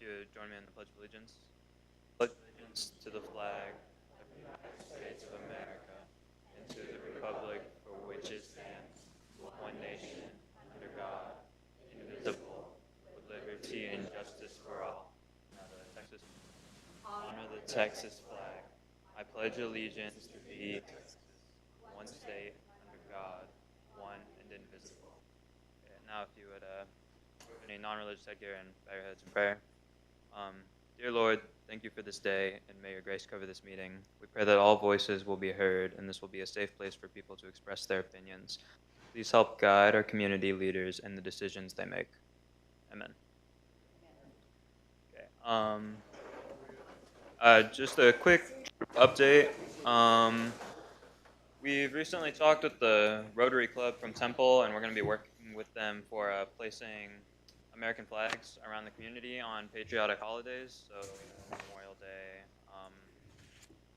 you would join me in the Pledge of Allegiance. Pledge allegiance to the flag of the United States of America and to the republic for which it stands, one nation, under God, indivisible, with liberty and justice for all. Now the Texas, honor the Texas flag. I pledge allegiance to thee, Texas, one state, under God, one and indivisible. Okay, now if you would any non-religious headgear and bow your heads in prayer. Dear Lord, thank you for this day, and may your grace cover this meeting. We pray that all voices will be heard, and this will be a safe place for people to express their opinions. Please help guide our community leaders in the decisions they make. Amen. Okay. Just a quick update. We've recently talked with the Rotary Club from Temple, and we're going to be working with them for placing American flags around the community on patriotic holidays, so Memorial Day,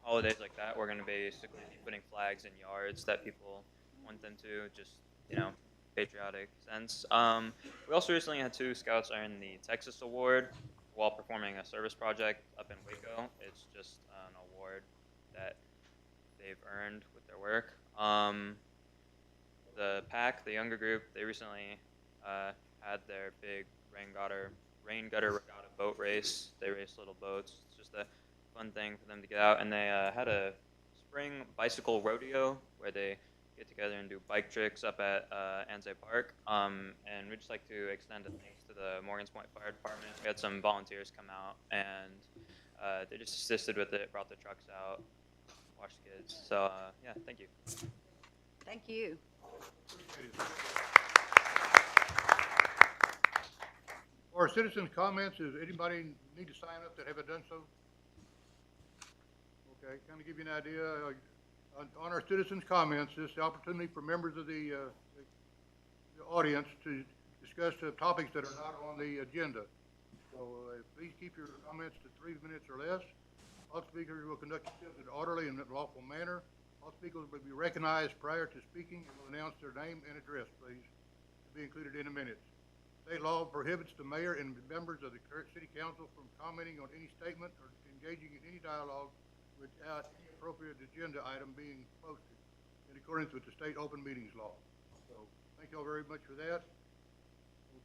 holidays like that. We're going to basically be putting flags in yards that people want them to, just, patriotic sense. We also recently had 2 scouts earn the Texas Award while performing a service project up in Waco. It's just an award that they've earned with their work. The pack, the younger group, they recently had their big rain gutter regatta boat race. They raced little boats. It's just a fun thing for them to get out. And they had a spring bicycle rodeo where they get together and do bike tricks up at Anzay Park. And we'd just like to extend a thanks to the Morgan's Point Fire Department. We had some volunteers come out, and they just assisted with it, brought the trucks out, watched the kids. So, yeah, thank you. Thank you. For our citizens' comments, does anybody need to sign up that haven't done so? Okay, kind of give you an idea, on our citizens' comments, this is the opportunity for members of the audience to discuss topics that are not on the agenda. So please keep your comments to 3 minutes or less. All speakers will conduct themselves in an orderly and lawful manner. All speakers will be recognized prior to speaking and will announce their name and address, please, to be included in the minutes. State law prohibits the mayor and members of the city council from commenting on any statement or engaging in any dialogue without any appropriate agenda item being posted in accordance with the state open meetings law. So thank you all very much for that.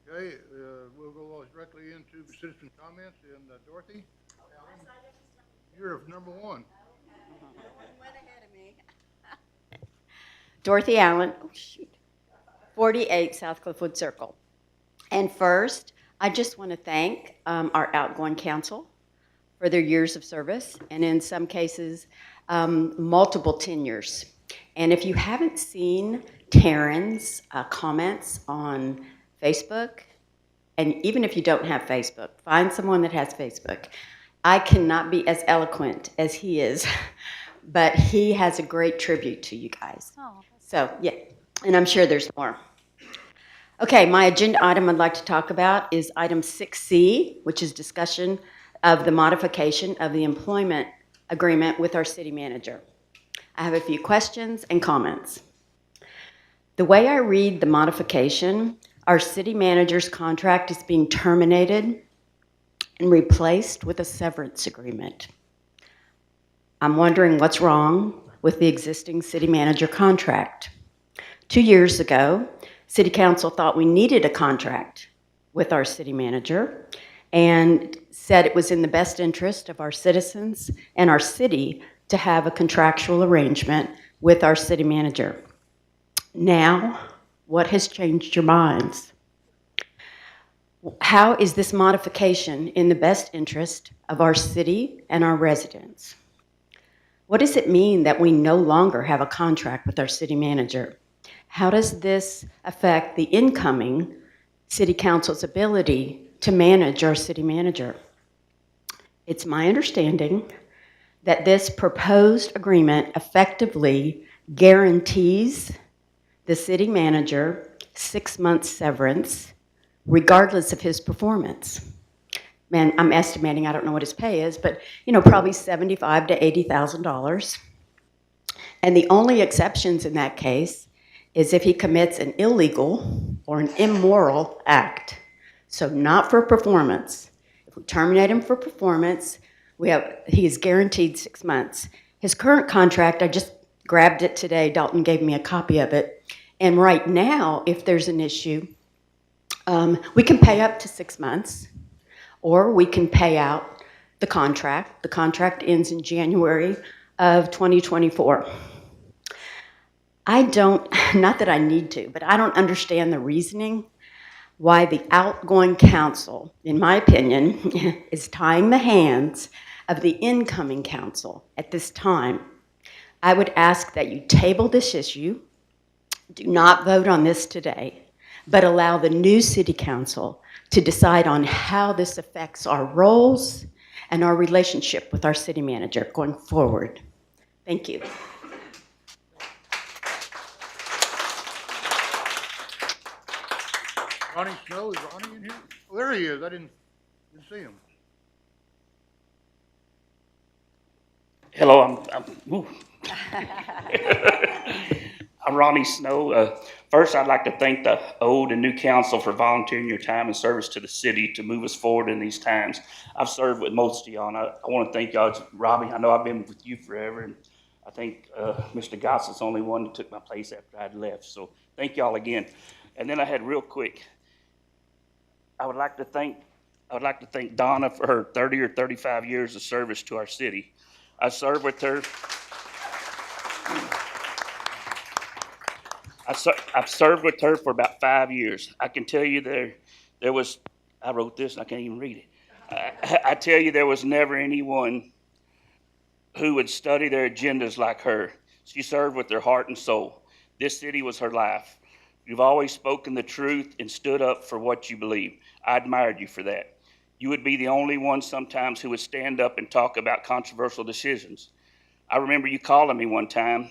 Okay, we'll go directly into the citizen comments. And Dorothy, you're number 1. Went ahead of me. Dorothy Allen, 48 South Cliffwood Circle. And first, I just want to thank our outgoing council for their years of service, and in some cases, multiple tenures. And if you haven't seen Taryn's comments on Facebook, and even if you don't have Facebook, find someone that has Facebook. I cannot be as eloquent as he is, but he has a great tribute to you guys. Oh. So, yeah, and I'm sure there's more. Okay, my agenda item I'd like to talk about is item 6C, which is discussion of the modification of the employment agreement with our city manager. I have a few questions and comments. The way I read the modification, our city manager's contract is being terminated and replaced with a severance agreement. I'm wondering what's wrong with the existing city manager contract. 2 years ago, City Council thought we needed a contract with our city manager and said it was in the best interest of our citizens and our city to have a contractual arrangement with our city manager. Now, what has changed your minds? How is this modification in the best interest of our city and our residents? What does it mean that we no longer have a contract with our city manager? How does this affect the incoming city council's ability to manage our city manager? It's my understanding that this proposed agreement effectively guarantees the city manager 6 months severance regardless of his performance. Man, I'm estimating, I don't know what his pay is, but probably $75,000 to $80,000. And the only exceptions in that case is if he commits an illegal or an immoral act. So not for performance. If we terminate him for performance, he is guaranteed 6 months. His current contract, I just grabbed it today. Dalton gave me a copy of it. And right now, if there's an issue, we can pay up to 6 months, or we can pay out the contract. The contract ends in January of 2024. Not that I need to, but I don't understand the reasoning why the outgoing council, in my opinion, is tying the hands of the incoming council at this time. I would ask that you table this issue, do not vote on this today, but allow the new city council to decide on how this affects our roles and our relationship with our city manager going forward. Thank you. Ronnie Snow, is Ronnie in here? Oh, there he is. I didn't see him. Hello, I'm Ronnie Snow. First, I'd like to thank the old and new council for volunteering your time and service to the city to move us forward in these times. I've served with most of y'all, and I want to thank y'all. Robbie, I know I've been with you forever, and I think Mr. Goss is the only one that took my place after I'd left. So thank y'all again. And then I had real quick, I would like to thank Donna for her 30 or 35 years of service to our city. I served with her. I've served with her for about 5 years. I can tell you there was, I wrote this and I can't even read it. I tell you there was never anyone who would study their agendas like her. She served with her heart and soul. This city was her life. You've always spoken the truth and stood up for what you believe. I admired you for that. You would be the only one sometimes who would stand up and talk about controversial decisions. I remember you calling me one time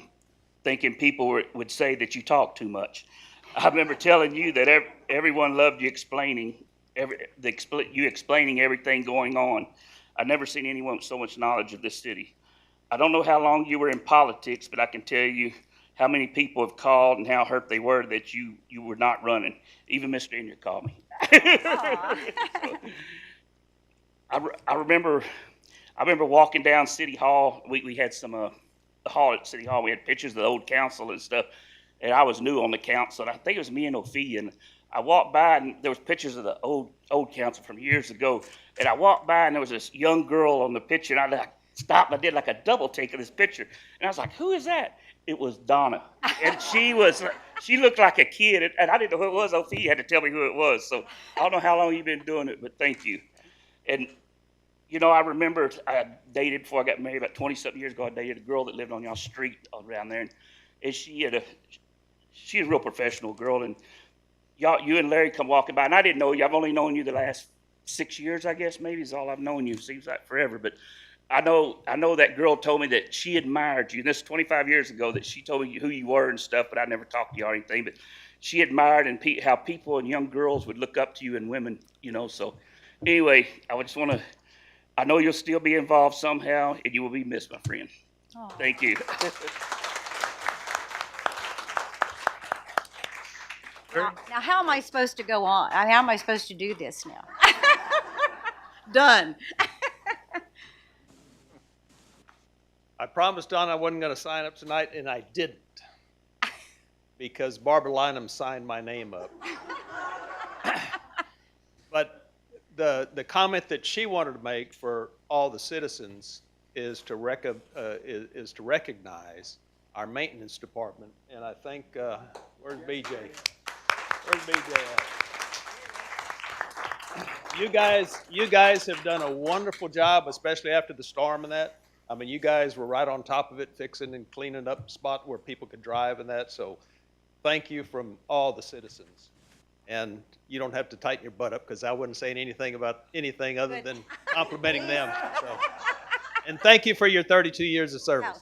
thinking people would say that you talk too much. I remember telling you that everyone loved you explaining everything going on. I've never seen anyone with so much knowledge of this city. I don't know how long you were in politics, but I can tell you how many people have called and how hurt they were that you were not running. Even Mr. Inyard called me. I remember walking down City Hall. We had some the hall at City Hall. We had pictures of the old council and stuff. And I was new on the council. And I think it was me and Ophelia. And I walked by and there was pictures of the old council from years ago. And I walked by and there was this young girl on the picture. And I stopped and I did like a double take of this picture. And I was like, who is that? It was Donna. And she looked like a kid. And I didn't know who it was. Ophelia had to tell me who it was. So I don't know how long you've been doing it, but thank you. And you know, I remember I dated before I got married about 20-something years ago. I dated a girl that lived on y'all's street around there, and she was a real professional girl. And you and Larry come walking by, and I didn't know you. I've only known you the last 6 years, I guess, maybe is all I've known you. Seems like forever, but I know that girl told me that she admired you. And this is 25 years ago that she told me who you were and stuff, but I never talked to you or anything. But she admired and how people and young girls would look up to you and women, you know. So anyway, I know you'll still be involved somehow, and you will be missed, my friend. Aww. Thank you. Now, how am I supposed to go on? How am I supposed to do this now? Done. I promised Don I wasn't going to sign up tonight, and I didn't, because Barbara Lynham signed my name up. But the comment that she wanted to make for all the citizens is to recognize our maintenance department, and I think where's BJ? Where's BJ at? You guys have done a wonderful job, especially after the storm and that. I mean, you guys were right on top of it, fixing and cleaning up the spot where people could drive and that. So, thank you from all the citizens. And you don't have to tighten your butt up, because I wasn't saying anything about anything other than complimenting them. So. And thank you for your 32 years of service.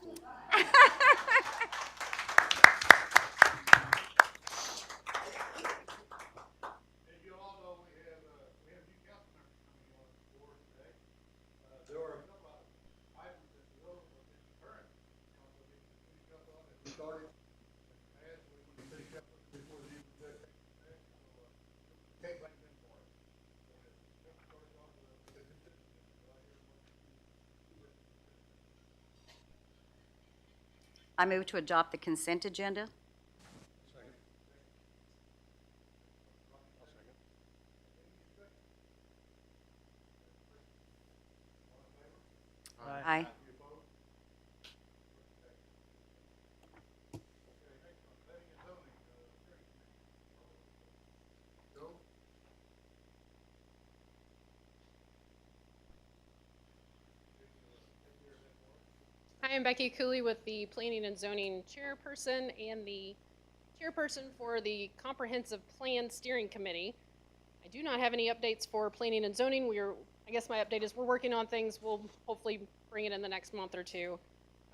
I move to adopt the consent agenda. Aye. Hi, I'm Becky Cooley with the Planning and Zoning Chairperson and the Chairperson for the Comprehensive Plan Steering Committee. I do not have any updates for Planning and Zoning. I guess my update is we're working on things. We'll hopefully bring it in the next month or two.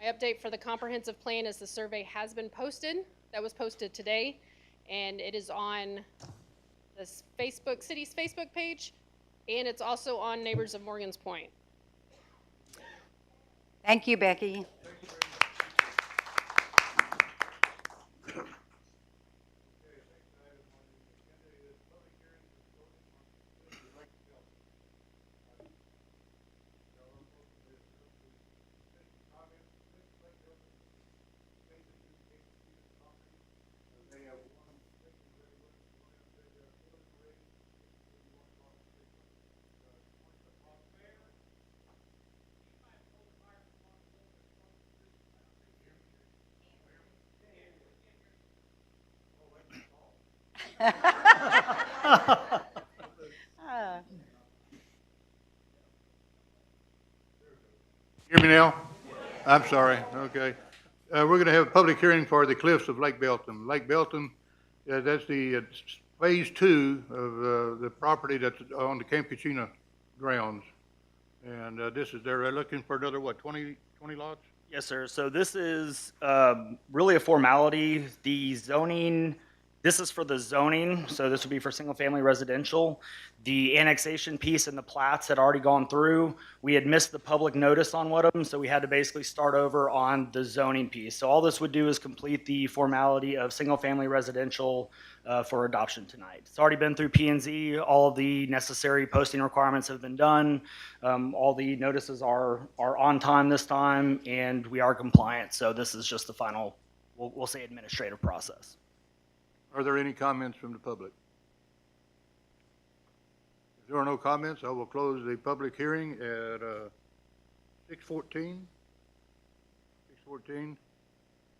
My update for the Comprehensive Plan is the survey has been posted. That was posted today, and it is on this city's Facebook page, and it's also on Neighbors of Morgan's Point. Thank you, Becky. Hear me now? I'm sorry, okay. We're gonna have a public hearing for the cliffs of Lake Belton. Lake Belton, that's the phase 2 of the property that's on the Campusina grounds. And they're looking for another, what, 20 lots? Yes, sir. So this is really a formality. The zoning, this is for the zoning, so this would be for single-family residential. The annexation piece and the plats had already gone through. We had missed the public notice on one of them, so we had to basically start over on the zoning piece. So all this would do is complete the formality of single-family residential for adoption tonight. It's already been through P&Z. All of the necessary posting requirements have been done. All the notices are on time this time, and we are compliant. So this is just the final, we'll say, administrative process. Are there any comments from the public? If there are no comments, I will close the public hearing at 6:14. 6:14.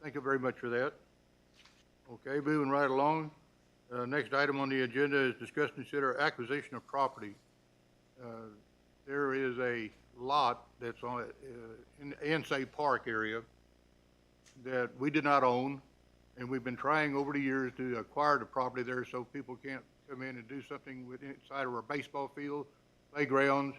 Thank you very much for that. Okay, moving right along. Next item on the agenda is discuss and consider acquisition of property. There is a lot that's on in the Ansay Park area that we did not own, and we've been trying over the years to acquire the property there so people can't come in and do something with inside of our baseball field, playgrounds,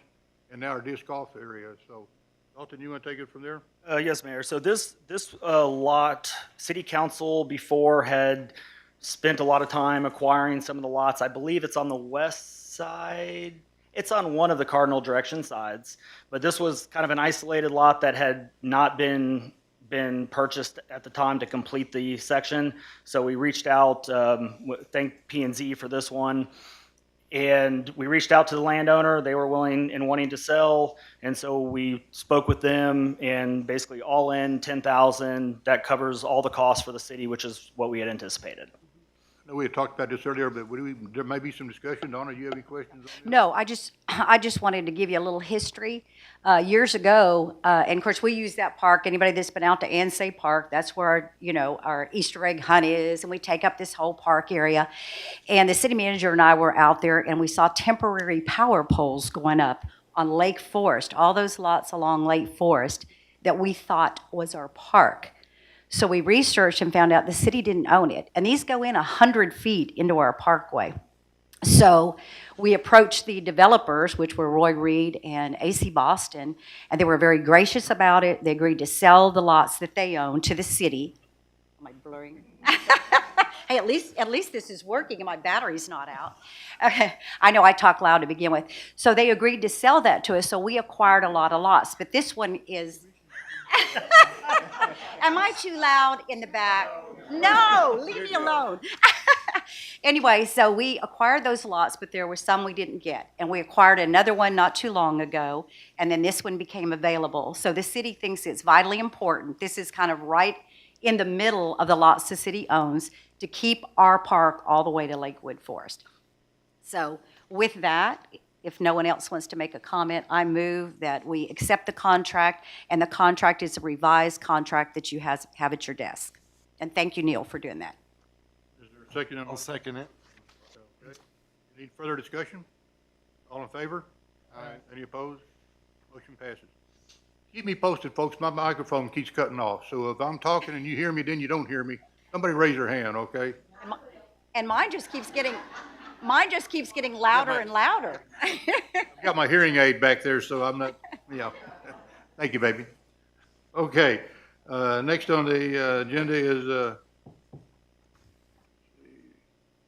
and now our disc golf area. So, Dalton, you want to take it from there? Yes, Mayor. So this lot, City Council before had spent a lot of time acquiring some of the lots. I believe it's on the west side. It's on one of the cardinal direction sides, but this was kind of an isolated lot that had not been purchased at the time to complete the section. So we reached out, thank P&Z for this one. And we reached out to the landowner. They were willing and wanting to sell. And so we spoke with them, and basically all in $10,000. That covers all the costs for the city, which is what we had anticipated. I know we had talked about this earlier, but there may be some discussion. Donna, do you have any questions on this? No, I just wanted to give you a little history. Years ago, and of course, we use that park. Anybody that's been out to Ansay Park, that's where our Easter egg hunt is, and we take up this whole park area. And the city manager and I were out there, and we saw temporary power poles going up on Lake Forest, all those lots along Lake Forest that we thought was our park. So we researched and found out the city didn't own it. And these go in 100 feet into our parkway. So we approached the developers, which were Roy Reed and AC Boston, and they were very gracious about it. They agreed to sell the lots that they own to the city. Am I blurring? Hey, at least this is working and my battery's not out. Okay. I know I talk loud to begin with. So they agreed to sell that to us, so we acquired a lot of lots. But this one is... Am I too loud in the back? No, leave me alone. Anyway, so we acquired those lots, but there were some we didn't get. And we acquired another one not too long ago, and then this one became available. So the city thinks it's vitally important. This is kind of right in the middle of the lots the city owns to keep our park all the way to Lakewood Forest. So with that, if no one else wants to make a comment, I move that we accept the contract, and the contract is a revised contract that you have at your desk. And thank you, Neil, for doing that. Is there a second? I'll second it. Okay. Any further discussion? All in favor? Aye. Any opposed? Motion passes. Keep me posted, folks. My microphone keeps cutting off, so if I'm talking and you hear me, then you don't hear me, somebody raise their hand, okay? And mine just keeps getting louder and louder. I've got my hearing aid back there, so I'm not, yeah. Thank you, baby. Okay, next on the agenda is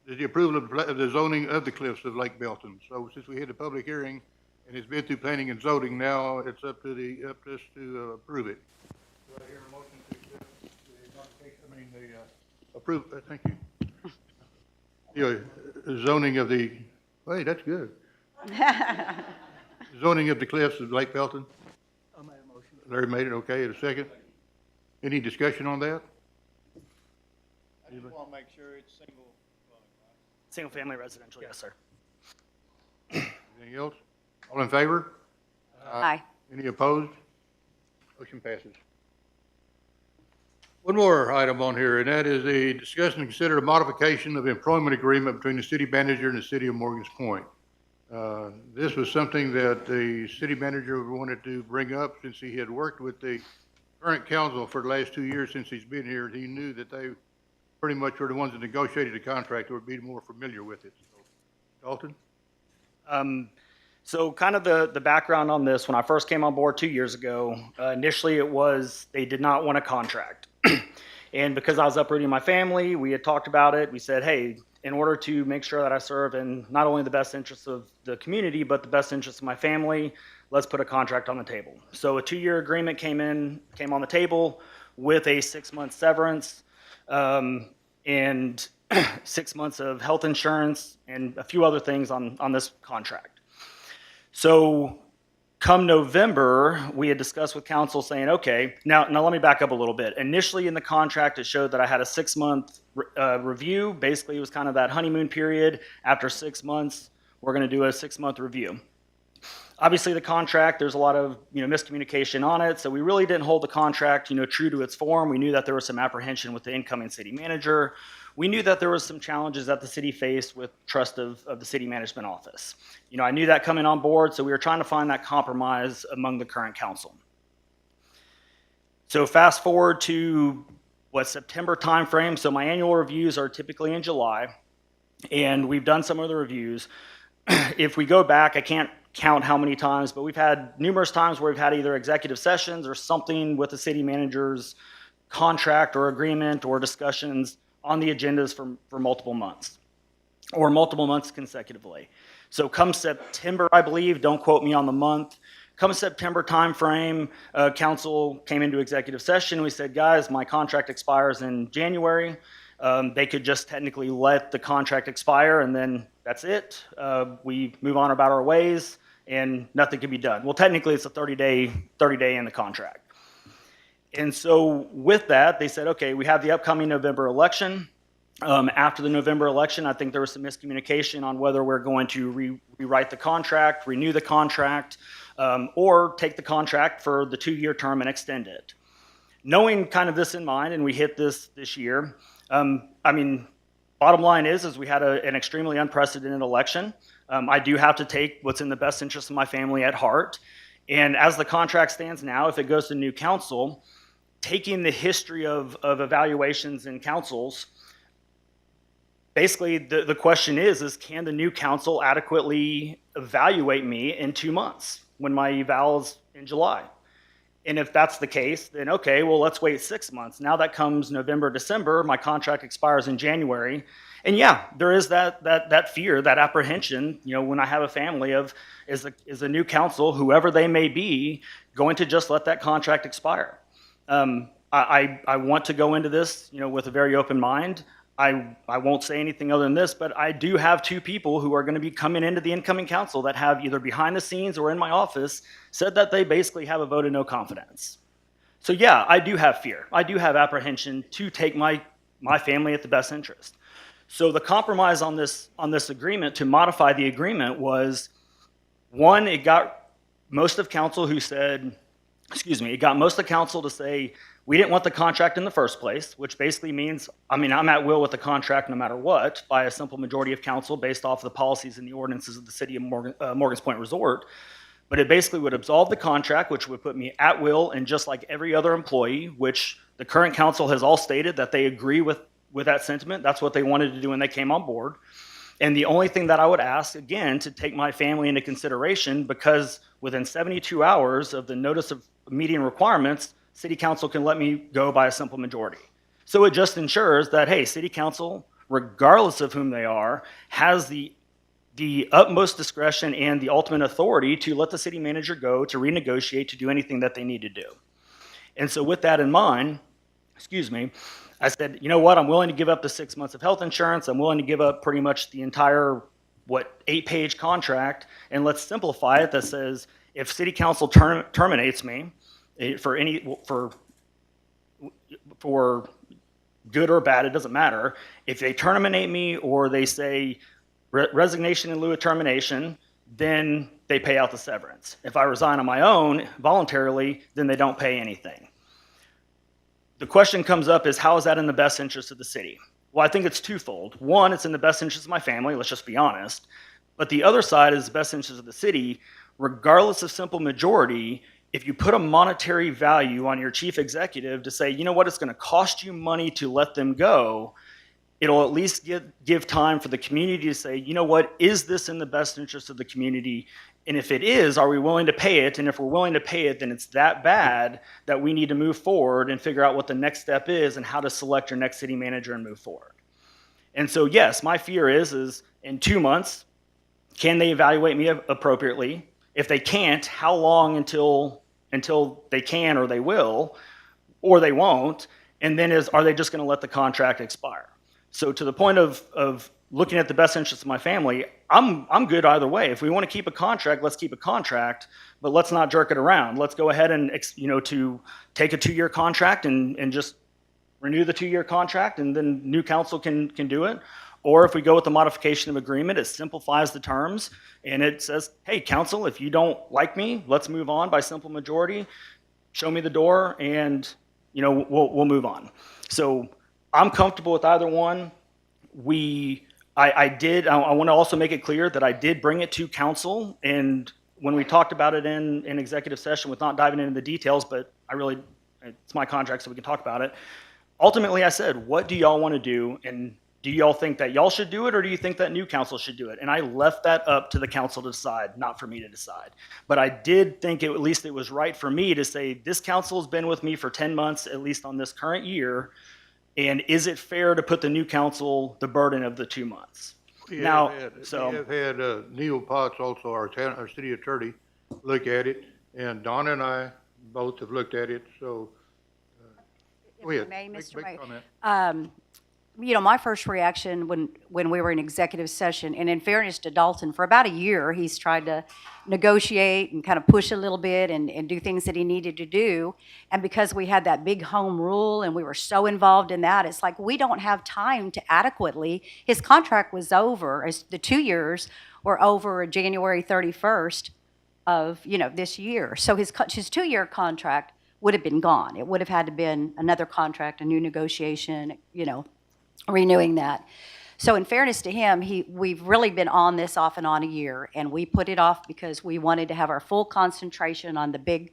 the approval of the zoning of the cliffs of Lake Belton. So since we had a public hearing and it's been through planning and zoning, now it's up to us to approve it. Do I hear a motion to accept the modification, approve, thank you. The zoning of the, wait, that's good. Zoning of the cliffs of Lake Belton. I made a motion. Larry made it, okay, in a second. Any discussion on that? I just want to make sure it's single. Single-family residential, yes, sir. Anything else? All in favor? Aye. Any opposed? Motion passes. One more item on here, and that is a discussion and consider a modification of employment agreement between the city manager and the city of Morgan's Point. This was something that the city manager wanted to bring up since he had worked with the current council for the last 2 years since he's been here. He knew that they pretty much were the ones that negotiated the contract or would be more familiar with it. Dalton? So kind of the background on this, when I first came on board 2 years ago, initially it was they did not want a contract. And because I was uprooting my family, we had talked about it. We said, hey, in order to make sure that I serve in not only the best interests of the community, but the best interests of my family, let's put a contract on the table. So a 2-year agreement came on the table with a 6-month severance, and 6 months of health insurance and a few other things on this contract. So come November, we had discussed with council saying, okay, now let me back up a little bit. Initially in the contract, it showed that I had a 6-month review. Basically, it was kind of that honeymoon period. After 6 months, we're going to do a 6-month review. Obviously, the contract, there's a lot of miscommunication on it, so we really didn't hold the contract true to its form. We knew that there was some apprehension with the incoming city manager. We knew that there was some challenges that the city faced with trust of the city management office. I knew that coming on board, so we were trying to find that compromise among the current council. So fast forward to September timeframe. So my annual reviews are typically in July, and we've done some of the reviews. If we go back, I can't count how many times, but we've had numerous times where we've had either executive sessions or something with the city manager's contract or agreement or discussions on the agendas for multiple months or multiple months consecutively. So come September, I believe, don't quote me on the month, come September timeframe, council came into executive session. We said, guys, my contract expires in January. They could just technically let the contract expire and then that's it. We move on about our ways and nothing can be done. Well, technically it's a 30-day in the contract. And so with that, they said, okay, we have the upcoming November election. After the November election, I think there was some miscommunication on whether we're going to rewrite the contract, renew the contract, or take the contract for the 2-year term and extend it. Knowing kind of this in mind, and we hit this year, bottom line is we had an extremely unprecedented election. I do have to take what's in the best interest of my family at heart. And as the contract stands now, if it goes to new council, taking the history of evaluations in councils, basically the question is can the new council adequately evaluate me in 2 months when my eval's in July? And if that's the case, then okay, well, let's wait 6 months. Now that comes November, December, my contract expires in January. And yeah, there is that fear, that apprehension, when I have a family of, is a new council, whoever they may be, going to just let that contract expire? I want to go into this, with a very open mind. I won't say anything other than this, but I do have 2 people who are going to be coming into the incoming council that have either behind the scenes or in my office said that they basically have a vote of no confidence. So yeah, I do have fear. I do have apprehension to take my family at the best interest. So the compromise on this agreement to modify the agreement was, one, it got most of council who said, it got most of council to say, we didn't want the contract in the first place, which basically means, I'm at will with the contract no matter what, by a simple majority of council based off of the policies and the ordinances of the city of Morgan's Point Resort. But it basically would absolve the contract, which would put me at will and just like every other employee, which the current council has all stated that they agree with that sentiment. That's what they wanted to do when they came on board. And the only thing that I would ask, again, to take my family into consideration, because within 72 hours of the notice of meeting requirements, city council can let me go by a simple majority. So it just ensures that, hey, city council, regardless of whom they are, has the utmost discretion and the ultimate authority to let the city manager go, to renegotiate, to do anything that they need to do. And so with that in mind, I said, you know what, I'm willing to give up the 6 months of health insurance. I'm willing to give up pretty much the entire, 8-page contract, and let's simplify it that says, if city council terminates me for good or bad, it doesn't matter. If they terminate me or they say resignation in lieu of termination, then they pay out the severance. If I resign on my own voluntarily, then they don't pay anything. The question comes up is, how is that in the best interest of the city? Well, I think it's twofold. One, it's in the best interest of my family, let's just be honest. But the other side is the best interest of the city. Regardless of simple majority, if you put a monetary value on your chief executive to say, you know what, it's going to cost you money to let them go, it'll at least give time for the community to say, you know what, is this in the best interest of the community? And if it is, are we willing to pay it? And if we're willing to pay it, then it's that bad that we need to move forward and figure out what the next step is and how to select your next city manager and move forward. And so, yes, my fear is in 2 months, can they evaluate me appropriately? If they can't, how long until they can or they will, or they won't? And then are they just going to let the contract expire? So to the point of looking at the best interests of my family, I'm good either way. If we want to keep a contract, let's keep a contract, but let's not jerk it around. Let's go ahead and, to take a 2-year contract and just renew the 2-year contract, and then new council can do it. Or if we go with the modification of agreement, it simplifies the terms and it says, hey, council, if you don't like me, let's move on by simple majority. Show me the door and, we'll move on. So I'm comfortable with either one. I want to also make it clear that I did bring it to council, and when we talked about it in executive session, with not diving into the details, but it's my contract, so we can talk about it. Ultimately, I said, what do y'all want to do, and do y'all think that y'all should do it, or do you think that new council should do it? And I left that up to the council to decide, not for me to decide. But I did think at least it was right for me to say, this council has been with me for 10 months, at least on this current year, and is it fair to put the new council the burden of the 2 months? We have had Neil Potts, also our city attorney, look at it, and Donna and I both have looked at it, so. Go ahead. May, Make Mr. May. comment. My first reaction when we were in executive session, and in fairness to Dalton, for about a year, he's tried to negotiate and kind of push a little bit and do things that he needed to do. And because we had that big home rule and we were so involved in that, it's like we don't have time to adequately. His contract was over, as the 2 years were over January 31st of, this year. So his 2-year contract would have been gone. It would have had to been another contract, a new negotiation, renewing that. So in fairness to him, we've really been on this off and on a year, and we put it off because we wanted to have our full concentration on the big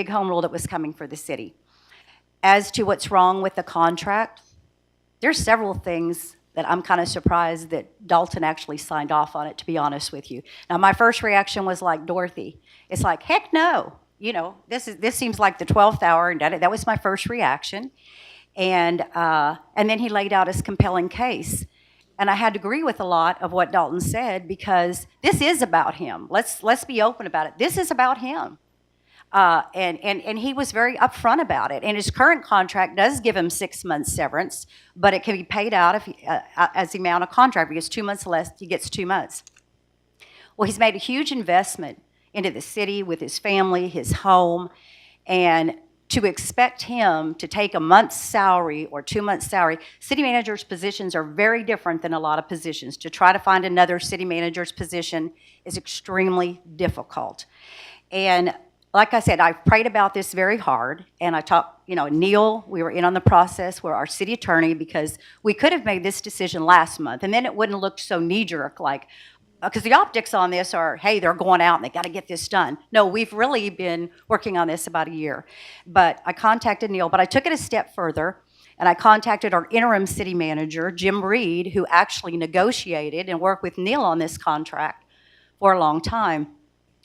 home rule that was coming for the city. As to what's wrong with the contract, there's several things that I'm kind of surprised that Dalton actually signed off on it, to be honest with you. Now, my first reaction was like Dorothy. It's like, heck no. This seems like the 12th hour, and that was my first reaction. And then he laid out his compelling case. And I had to agree with a lot of what Dalton said, because this is about him. Let's be open about it. This is about him. And he was very upfront about it. And his current contract does give him 6 months severance, but it can be paid out as the amount of contract. If he gets 2 months less, he gets 2 months. Well, he's made a huge investment into the city with his family, his home, and to expect him to take a month's salary or 2 months' salary, city managers' positions are very different than a lot of positions. To try to find another city manager's position is extremely difficult. And like I said, I've prayed about this very hard, and I talked, Neil, we were in on the process, we're our city attorney, because we could have made this decision last month, and then it wouldn't look so knee-jerk, like, because the optics on this are, hey, they're going out and they got to get this done. No, we've really been working on this about a year. But I contacted Neil, but I took it a step further, and I contacted our interim city manager, Jim Reed, who actually negotiated and worked with Neil on this contract for a long time.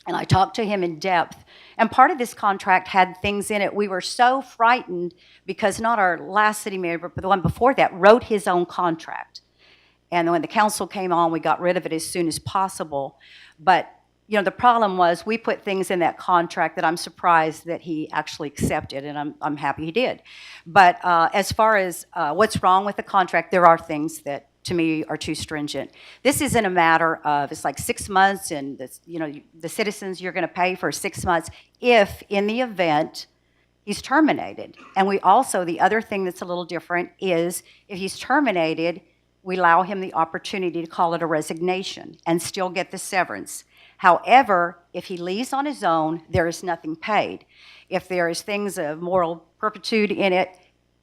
And I talked to him in depth. And part of this contract had things in it. We were so frightened because not our last city manager, but the one before that, wrote his own contract. And when the council came on, we got rid of it as soon as possible. But, the problem was we put things in that contract that I'm surprised that he actually accepted, and I'm happy he did. But as far as what's wrong with the contract, there are things that, to me, are too stringent. This isn't a matter of, it's like 6 months, and this, the citizens you're going to pay for 6 months if, in the event, he's terminated. And we also, the other thing that's a little different is if he's terminated, we allow him the opportunity to call it a resignation and still get the severance. However, if he leaves on his own, there is nothing paid. If there is things of moral turpitude in it,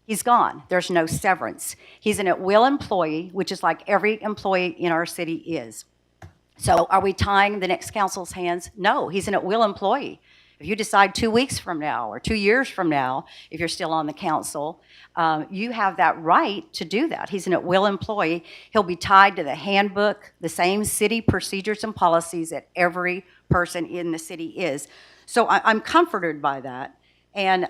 he's gone. There's no severance. He's an at-will employee, which is like every employee in our city is. So are we tying the next council's hands? No, he's an at-will employee. If you decide 2 weeks from now or 2 years from now, if you're still on the council, you have that right to do that. He's an at-will employee. He'll be tied to the handbook, the same city procedures and policies that every person in the city is. So I'm comforted by that. And,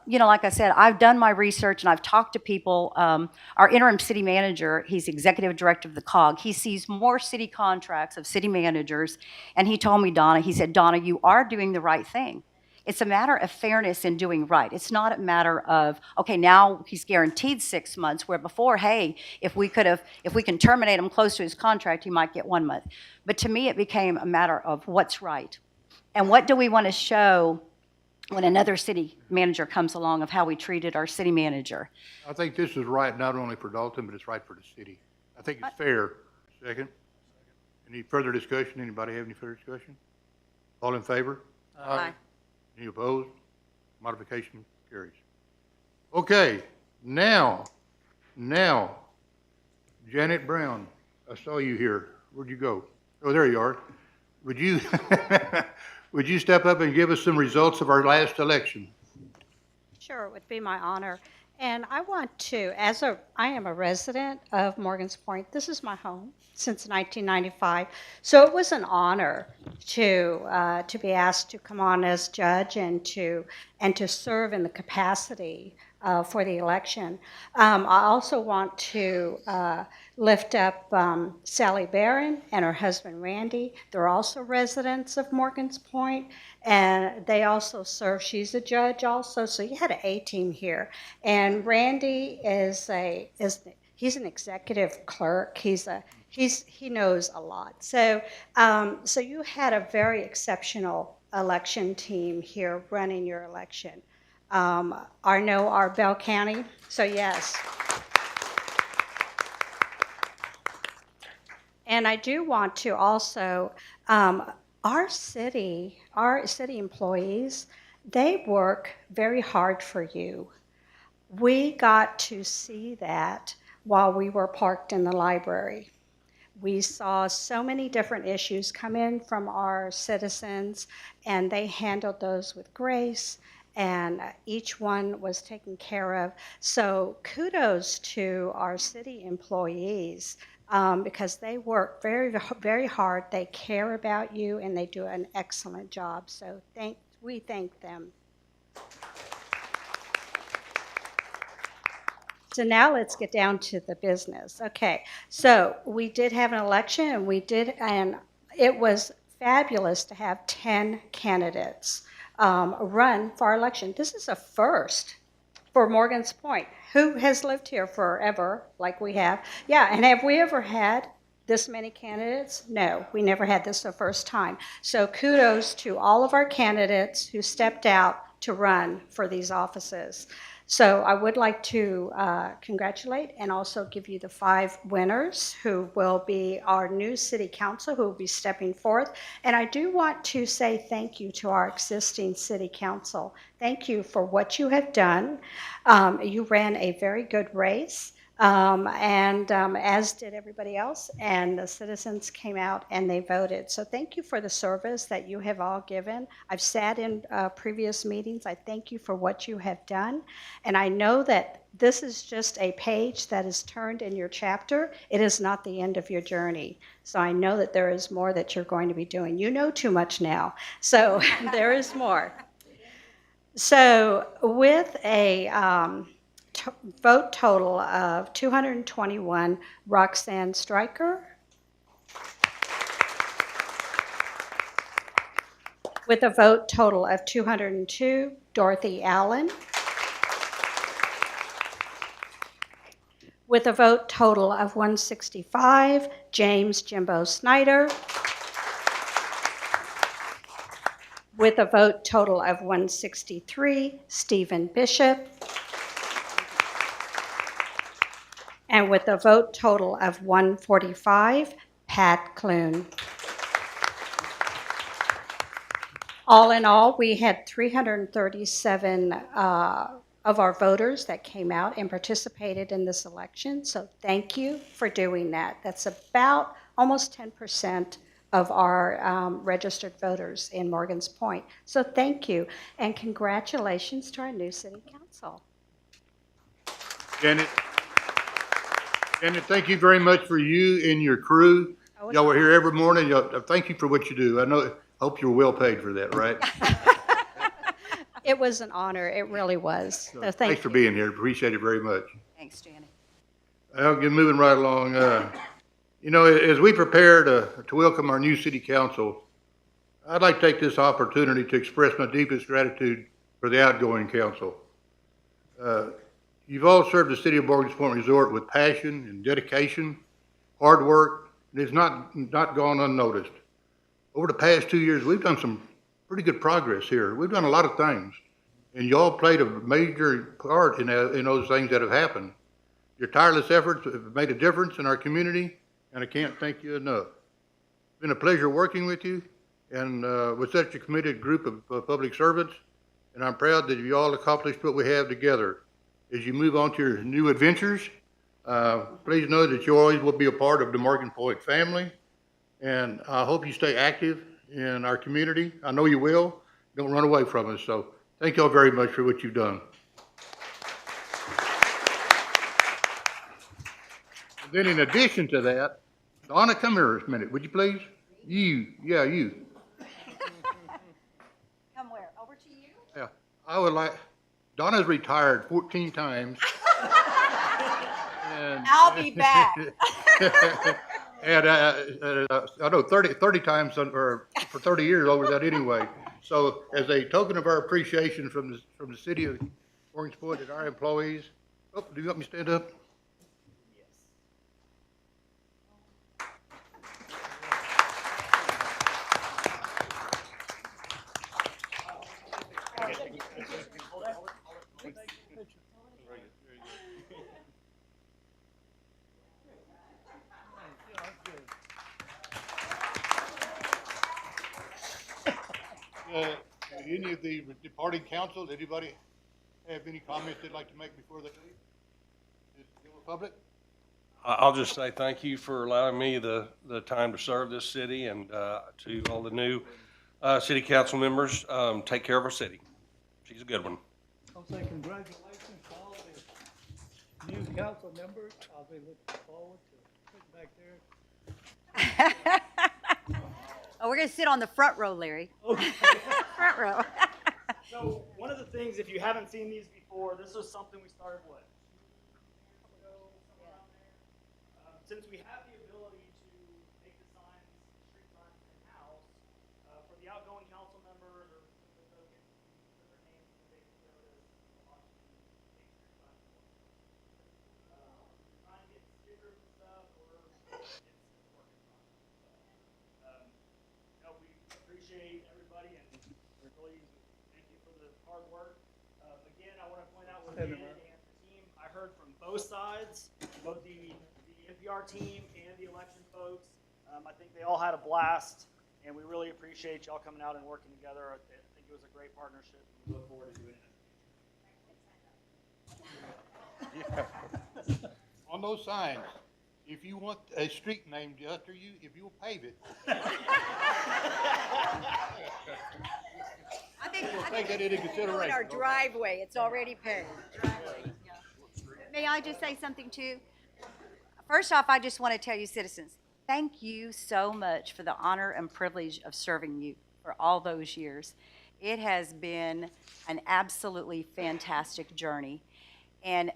like I said, I've done my research and I've talked to people. Our interim city manager, he's executive director of the COG. He sees more city contracts of city managers. And he told me, he said, Donna, you are doing the right thing. It's a matter of fairness in doing right. It's not a matter of, okay, now he's guaranteed 6 months, where before, hey, if we can terminate him close to his contract, he might get 1 month. But to me, it became a matter of what's right. And what do we want to show when another city manager comes along of how we treated our city manager? I think this is right not only for Dalton, but it's right for the city. I think it's fair. Second. Any further discussion? Anybody have any further discussion? All in favor? Aye. Any opposed? Modification carries. Okay, now, Janet Brown, I saw you here. Where'd you go? Oh, there you are. Would you step up and give us some results of our last election? Sure, it would be my honor. And I want to, I am a resident of Morgan's Point. This is my home since 1995. So it was an honor to be asked to come on as judge and to serve in the capacity for the election. I also want to lift up Sally Barron and her husband Randy. They're also residents of Morgan's Point, and they also serve. She's a judge also, so you had an A-team here. And Randy he's an executive clerk. He knows a lot. So so you had a very exceptional election team here running your election. Our Bell County, so yes. And I do want to also, our city employees, they work very hard for you. We got to see that while we were parked in the library. We saw so many different issues come in from our citizens, and they handled those with grace, and each one was taken care of. So kudos to our city employees, because they work very, very hard. They care about you, and they do an excellent job. So we thank them. So now let's get down to the business. Okay, so we did have an election, and it was fabulous to have 10 candidates run for our election. This is a first for Morgan's Point. Who has lived here forever, like we have? Yeah, and have we ever had this many candidates? No, we never had this the first time. So kudos to all of our candidates who stepped out to run for these offices. So I would like to congratulate and also give you the 5 winners who will be our new city council who will be stepping forth. And I do want to say thank you to our existing city council. Thank you for what you have done. You ran a very good race. As did everybody else, and the citizens came out and they voted. So thank you for the service that you have all given. I've sat in previous meetings. I thank you for what you have done, and I know that this is just a page that is turned in your chapter. It is not the end of your journey. So I know that there is more that you're going to be doing. You know too much now, so there is more. So with a vote total of 221, Roxanne Stryker. With a vote total of 202, Dorothy Allen. With a vote total of 165, James Jimbo Snyder. With a vote total of 163, Stephen Bishop. And with a vote total of 145, Pat Clune. All in all, we had 337 of our voters that came out and participated in this election. So thank you for doing that. That's about almost 10% of our registered voters in Morgan's Point. So thank you, and congratulations to our new city council. Janet, thank you very much for you and your crew. Y'all were here every morning. Thank you for what you do. Hope you're well paid for that, right? It was an honor. It really was. So thank Thanks for you. being here. Appreciate it very much. Thanks, Janet. I'll get moving right along. As we prepare to welcome our new city council, I'd like to take this opportunity to express my deepest gratitude for the outgoing council. You've all served the city of Morgan's Point Resort with passion and dedication, hard work, and it's not gone unnoticed. Over the past 2 years, we've done some pretty good progress here. We've done a lot of things, and y'all played a major part in those things that have happened. Your tireless efforts have made a difference in our community, and I can't thank you enough. It's been a pleasure working with you and with such a committed group of public servants, and I'm proud that you all accomplished what we have together. As you move on to your new adventures, please know that you always will be a part of the Morgan Point family, and I hope you stay active in our community. I know you will. Don't run away from us. So thank you all very much for what you've done. And then in addition to that, Donna, come here a minute, would you please? You. Come where? Over to you? Yeah, I would like, Donna's retired 14 times. And I'll be back. And I know 30 times or for 30 years over that anyway. So as a token of our appreciation from the city of Morgan's Point and our employees, do you want me to stand up? Any of the departing council, anybody have any comments they'd like to make before they leave? Is the public? I'll just say thank you for allowing me the time to serve this city, and to all the new city council members, take care of our city. She's a good one. I'll say congratulations to all the new council members. I'll be looking forward to sitting back there. Oh, we're gonna sit on the front row, Larry. Front row. So one of the things, if you haven't seen these before, this was something we started with. Since we have the ability to make the signs, street signs in-house, for the outgoing council members or the folks who put their names in the big notice, watch the big street signs. Trying to get stickers and stuff, or it's working fine. We appreciate everybody, and we're really thank you for the hard work. Again, I want to point out with Dan and the team, I heard from both sides, both the NPR team and the election folks. I think they all had a blast, and we really appreciate y'all coming out and working together. I think it was a great partnership, and we look forward to doing it. On those signs, if you want a street named after you, if you'll pave it. I think, We'll take that into consideration. our driveway, it's already paved. May I just say something too? First off, I just want to tell you citizens, thank you so much for the honor and privilege of serving you for all those years. It has been an absolutely fantastic journey. And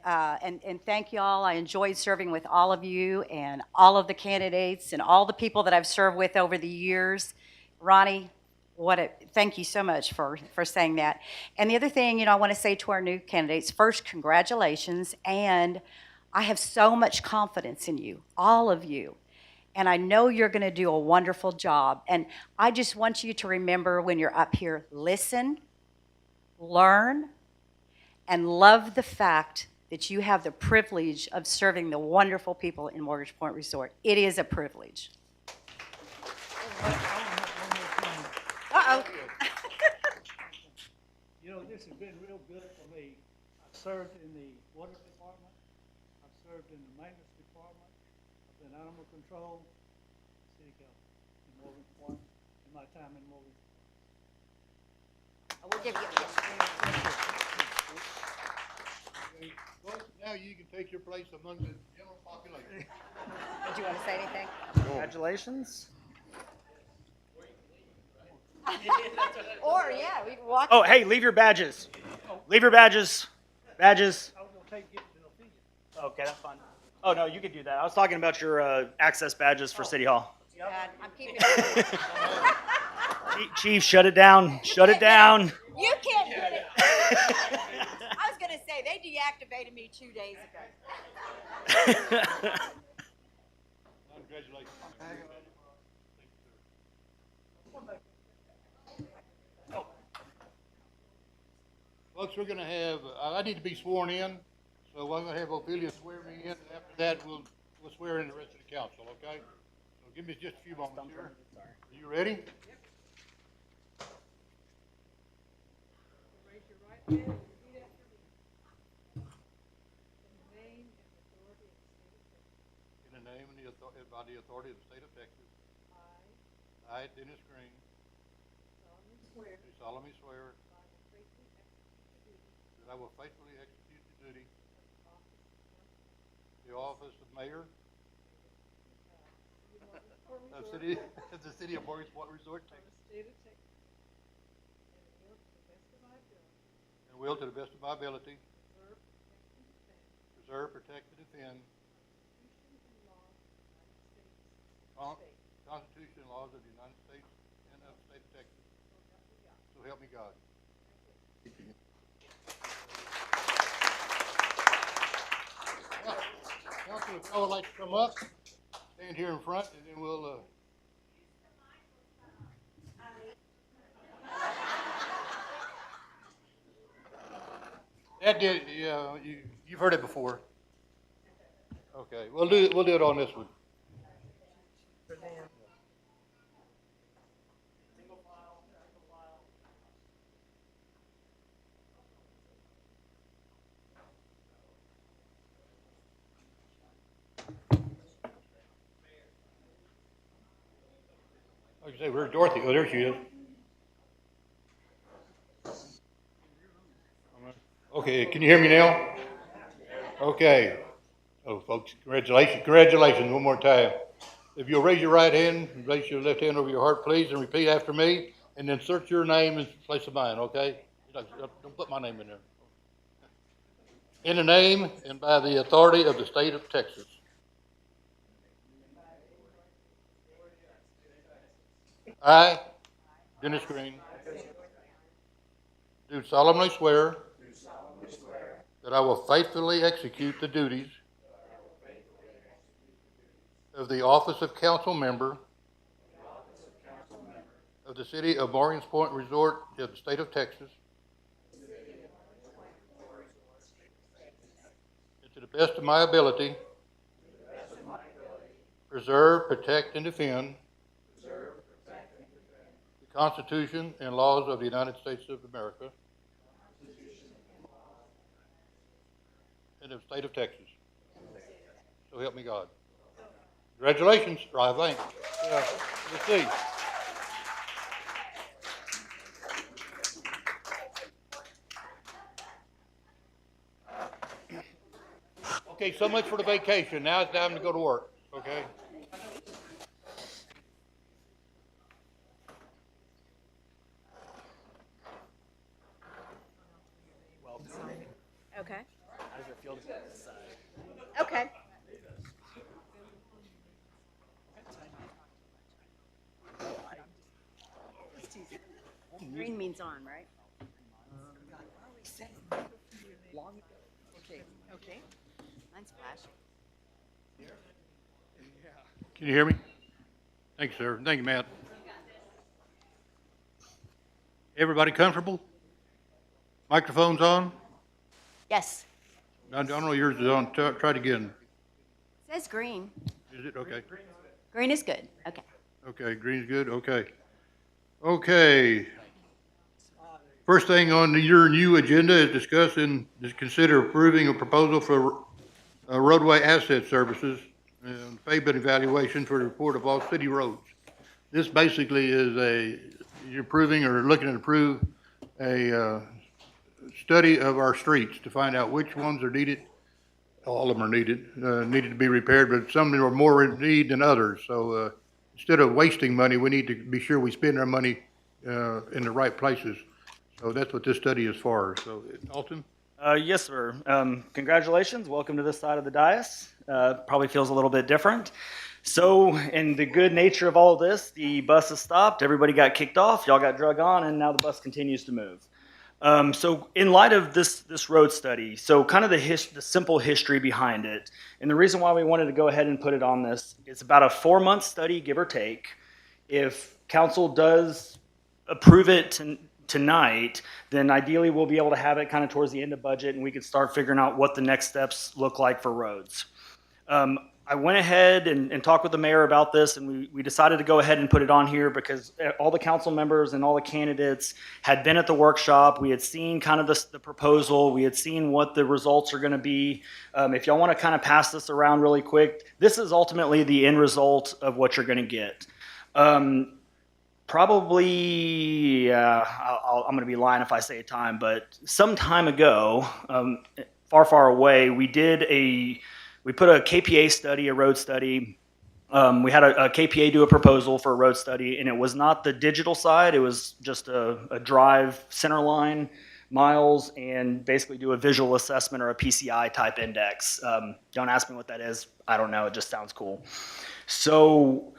thank y'all. I enjoyed serving with all of you and all of the candidates and all the people that I've served with over the years. Ronnie, thank you so much for saying that. And the other thing, I want to say to our new candidates, first, congratulations. And I have so much confidence in you, all of you. And I know you're going to do a wonderful job. And I just want you to remember when you're up here, listen, learn, and love the fact that you have the privilege of serving the wonderful people in Mortgage Point Resort. It is a privilege. Uh-oh. This has been real good for me. I've served in the water department. I've served in the maintenance department. I've been animal control, city council in Morgan's Point, in my time in Morgan's. We'll give you Well, now you can take your place among the general population. Did you want to say anything? Congratulations. Or, yeah, we can walk. Oh, hey, leave your badges. Leave your badges. Badges. I was gonna take it to the field. Okay, that's fine. Oh, no, you could do that. I was talking about your access badges for City Hall. God, I'm keeping it. Chief, shut it down. Shut it down. You can't get it. I was going to say, they deactivated me 2 days ago. Congratulations. Folks, we're gonna have, I need to be sworn in, so I'm gonna have Ophelia swear me in, and after that, we'll swear in the rest of the council, okay? So give me just a few moments here. Are you ready? Raise your right hand and repeat after me. In the name and the authority of the state of Texas. In the name and by the authority of the state of Texas. I, Dennis Green. Do solemnly swear. That I will faithfully execute the duty. The office of mayor. Of the city of Morgan's Point Resort, Texas. And will to the best of my ability. Preserve, protect, and defend. Constitution and laws of the United States and of the state of Texas. So help me God. Council, if y'all would like to come up, stand here in front, and then we'll, That did, yeah, you've heard it before. Okay, we'll do it on this one. Like I say, where's Dorothy? Oh, there she is. Okay, can you hear me now? Okay. Oh, folks, congratulations one more time. If you'll raise your right hand, raise your left hand over your heart, please, and repeat after me, and then insert your name in place of mine, okay? Don't put my name in there. In the name and by the authority of the state of Texas. I, Dennis Green, do solemnly swear that I will faithfully execute the duties of the office of council member of the city of Morgan's Point Resort of the state of Texas the best of my ability, preserve, protect, and defend the Constitution and laws of the United States of America and the state of Texas. So help me God. Congratulations, I think. Let's see. Okay, so much for the vacation. Now it's time to go to work, okay? Okay. Okay. Green means on, right? Okay. Mine's flashing. Can you hear me? Thank you, sir. Thank you, Matt. Everybody comfortable? Microphone's on? Yes. I don't know yours is on. Try it again. It says green. Is it? Okay. Green is good. Okay. Okay, green's good, okay. Okay. First thing on your new agenda is discuss and consider approving a proposal for roadway asset services and pavement evaluation for the report of all city roads. This basically is you're approving or looking to approve a study of our streets to find out which ones are needed. All of them are needed to be repaired, but some are more in need than others. So instead of wasting money, we need to be sure we spend our money in the right places. So that's what this study is for. So, Alton? Yes, sir. Congratulations. Welcome to this side of the dais. Probably feels a little bit different. So, in the good nature of all of this, the bus has stopped. Everybody got kicked off. Y'all got drug on, and now the bus continues to move. So, in light of this road study, so kind of the simple history behind it, and the reason why we wanted to go ahead and put it on this, it's about a 4-month study, give or take. If council does approve it tonight, then ideally we'll be able to have it kind of towards the end of budget, and we can start figuring out what the next steps look like for roads. I went ahead and talked with the mayor about this, and we decided to go ahead and put it on here because all the council members and all the candidates had been at the workshop. We had seen kind of the proposal. We had seen what the results are going to be. If y'all want to kind of pass this around really quick, this is ultimately the end result of what you're going to get. Probably, I'm going to be lying if I say a time, but some time ago, far away, we put a KPA study, a road study. We had a KPA do a proposal for a road study, and it was not the digital side. It was just a drive center line miles and basically do a visual assessment or a PCI type index. Don't ask me what that is. I don't know. It just sounds cool. So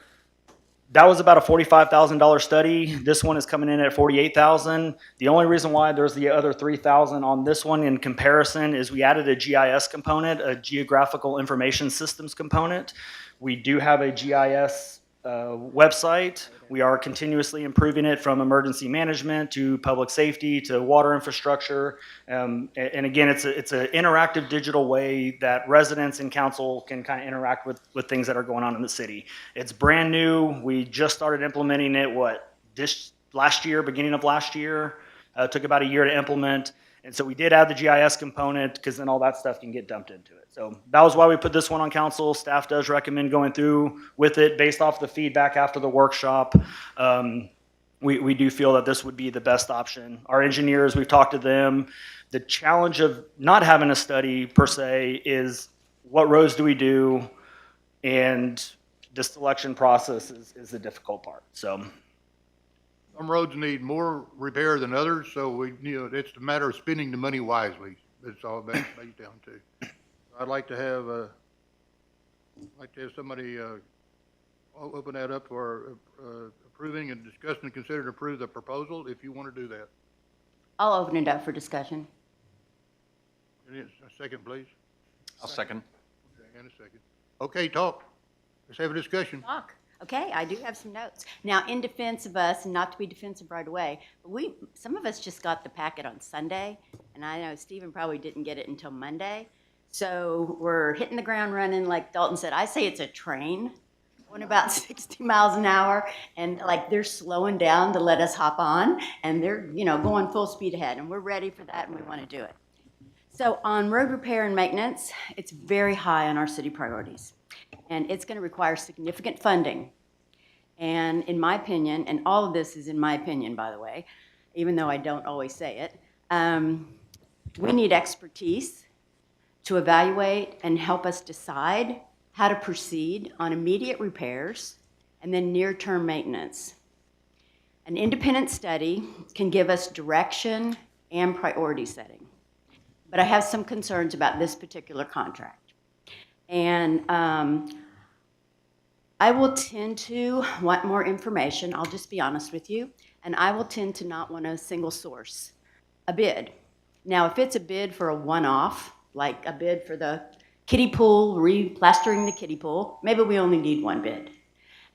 that was about a $45,000 study. This one is coming in at $48,000. The only reason why there's the other $3,000 on this one in comparison is we added a GIS component, a Geographical Information Systems component. We do have a GIS website. We are continuously improving it from emergency management to public safety to water infrastructure. And again, it's an interactive digital way that residents and council can kind of interact with things that are going on in the city. It's brand new. We just started implementing it, this last year, beginning of last year. It took about a year to implement. And so we did add the GIS component because then all that stuff can get dumped into it. So that was why we put this one on council. Staff does recommend going through with it based off the feedback after the workshop. We do feel that this would be the best option. Our engineers, we've talked to them. The challenge of not having a study per se is what roads do we do? And the selection process is the difficult part. So. Some roads need more repair than others, so it's a matter of spending the money wisely. That's all that's based down to. I'd like to have somebody open that up for approving and discussing and consider to approve the proposal if you want to do that. I'll open it up for discussion. A second, please. I'll second. Okay, and a second. Okay, talk. Let's have a discussion. Talk. Okay, I do have some notes. Now, in defense of us, and not to be defensive right away, but some of us just got the packet on Sunday, and I know Stephen probably didn't get it until Monday. So we're hitting the ground running, like Dalton said. I say it's a train going about 60 miles an hour, and like they're slowing down to let us hop on, and they're, going full speed ahead, and we're ready for that, and we want to do it. So on road repair and maintenance, it's very high on our city priorities, and it's going to require significant funding. And in my opinion, and all of this is in my opinion, by the way, even though I don't always say it, we need expertise to evaluate and help us decide how to proceed on immediate repairs and then near-term maintenance. An independent study can give us direction and priority setting. But I have some concerns about this particular contract. And I will tend to want more information, I'll just be honest with you, and I will tend to not want to single source a bid. Now, if it's a bid for a one-off, like a bid for the kiddie pool, replastering the kiddie pool, maybe we only need one bid.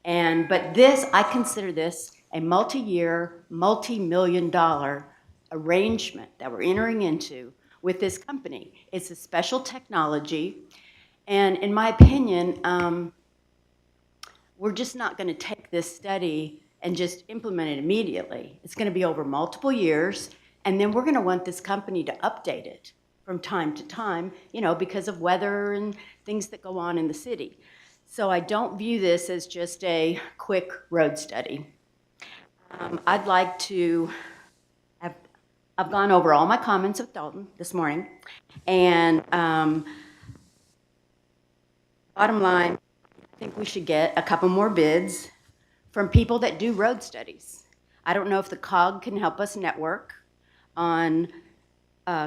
But this, I consider this a multi-year, multi-million-dollar arrangement that we're entering into with this company. It's a special technology, and in my opinion, we're just not going to take this study and just implement it immediately. It's going to be over multiple years, and then we're going to want this company to update it from time to time, because of weather and things that go on in the city. So I don't view this as just a quick road study. I'd like to have, I've gone over all my comments with Dalton this morning, and bottom line, I think we should get a couple more bids from people that do road studies. I don't know if the COG can help us network on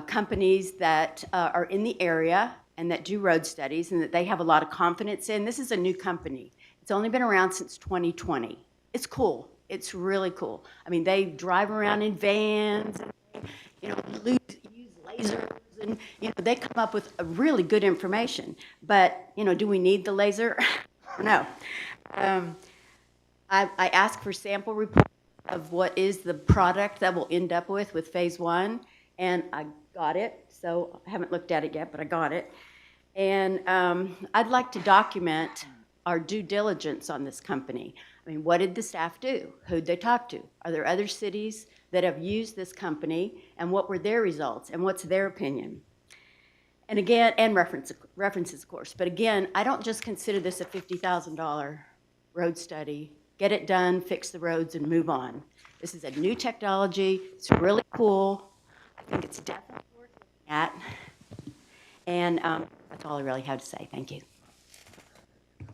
companies that are in the area and that do road studies and that they have a lot of confidence in. This is a new company. It's only been around since 2020. It's cool. It's really cool. I mean, they drive around in vans and, use lasers and, they come up with a really good information. But, do we need the laser? I don't know. I asked for sample reports of what is the product that we'll end up with phase one, and I got it. So I haven't looked at it yet, but I got it. And I'd like to document our due diligence on this company. I mean, what did the staff do? Who'd they talk to? Are there other cities that have used this company, and what were their results, and what's their opinion? And again, and references, of course. But again, I don't just consider this a $50,000 road study. Get it done, fix the roads, and move on. This is a new technology. It's really cool. I think it's definitely worth looking at. And that's all I really have to say. Thank you.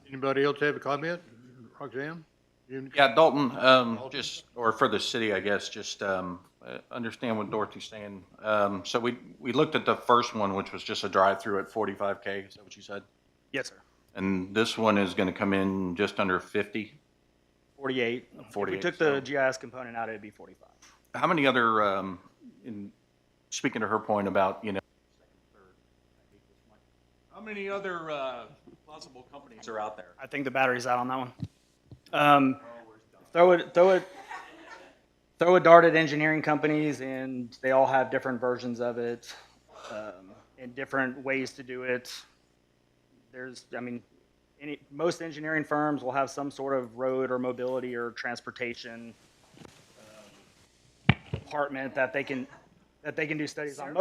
Anybody else have a comment? Roxanne? Yeah, Dalton, or for the city, I guess, just understand what Dorothy's saying. So we looked at the first one, which was just a drive-through at 45K. Is that what you said? Yes, sir. And this one is going to come in just under 50? 48. 48, If we took the GIS component out, it'd be 45. How many other, speaking to her point about, How many other possible companies are out there? I think the battery's out on that one. Throw a dart at engineering companies, and they all have different versions of it, and different ways to do it. Most engineering firms will have some sort of road or mobility or transportation department that they can do studies on.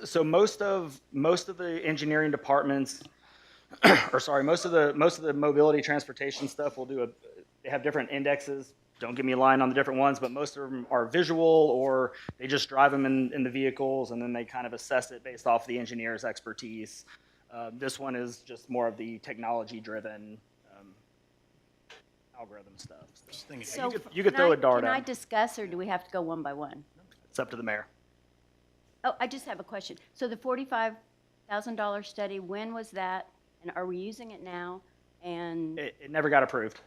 So most of the engineering departments, most of the mobility transportation stuff will do they have different indexes. Don't get me a line on the different ones, but most of them are visual, or they just drive them in the vehicles, and then they kind of assess it based off the engineer's expertise. This one is just more of the technology-driven algorithm stuff. So you could throw a dart Can I at. discuss, or do we have to go one by one? It's up to the mayor. Oh, I just have a question. So the $45,000 study, when was that? And are we using it now? And, It never got approved.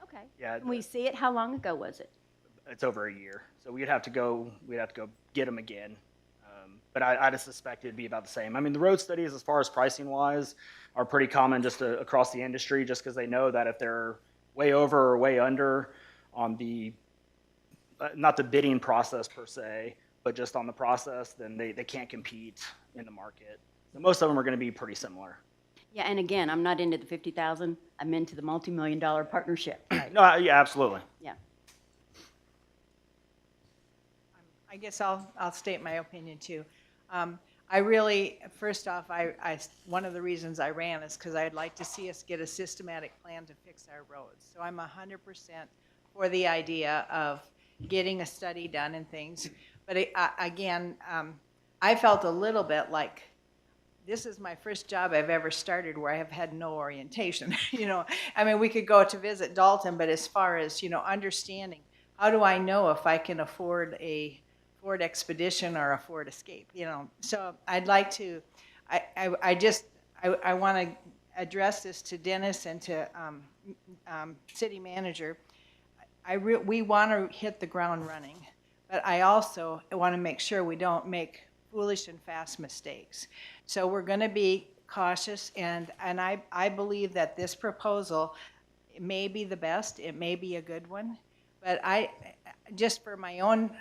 okay. Yeah, Can we see it? How long ago was it? it's over a year, so we'd have to go get them again. But I'd suspect it'd be about the same. I mean, the road studies, as far as pricing wise, are pretty common just across the industry, just because they know that if they're way over or way under on the, not the bidding process per se, but just on the process, then they can't compete in the market. So most of them are going to be pretty similar. Yeah, and again, I'm not into the 50,000, I'm into the multi-million-dollar partnership. No, yeah, absolutely. Yeah. I guess I'll state my opinion too. I really, first off, one of the reasons I ran is because I'd like to see us get a systematic plan to fix our roads. So I'm 100% for the idea of getting a study done and things. But again, I felt a little bit like this is my first job I've ever started where I have had no orientation. You know, I mean, we could go to visit Dalton, but as far as, you know, understanding, how do I know if I can afford a Ford Expedition or a Ford Escape, you know? So I'd like to, I want to address this to Dennis and to city manager. We want to hit the ground running, but I also want to make sure we don't make foolish and fast mistakes. So we're going to be cautious, and I believe that this proposal may be the best, it may be a good one, but just for my own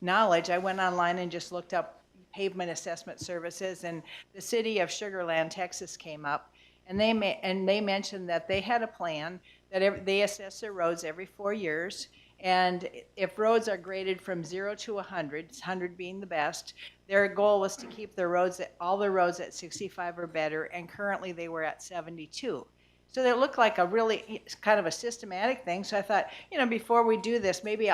knowledge, I went online and just looked up pavement assessment services, and the city of Sugar Land, Texas came up, and they mentioned that they had a plan that they assess their roads every 4 years, and if roads are graded from 0 to 100, 100 being the best, their goal was to keep their roads, all the roads at 65 or better, and currently they were at 72. So it looked like a really kind of a systematic thing. So I thought, you know, before we do this, maybe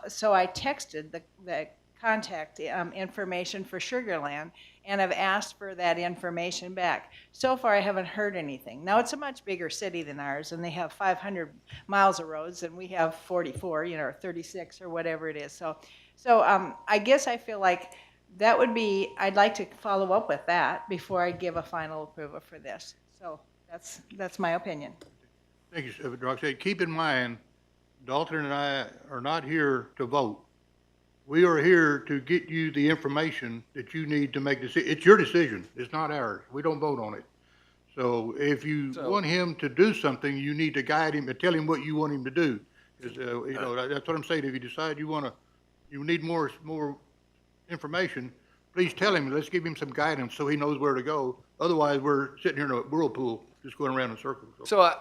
so I texted the contact information for Sugar Land, and I've asked for that information back. So far, I haven't heard anything. Now, it's a much bigger city than ours, and they have 500 miles of roads, and we have 44, you know, or 36 or whatever it is. So I guess I feel like that would be, I'd like to follow up with that before I give a final approval for this. So that's my opinion. Thank you, Roxanne. Keep in mind, Dalton and I are not here to vote. We are here to get you the information that you need to make decision. It's your decision. It's not ours. We don't vote on it. So if you want him to do something, you need to guide him and tell him what you want him to do. 'Cause, you know, that's what I'm saying. If you decide you need more information, please tell him. Let's give him some guidance so he knows where to go. Otherwise, we're sitting here in a whirlpool, just going around in circles. So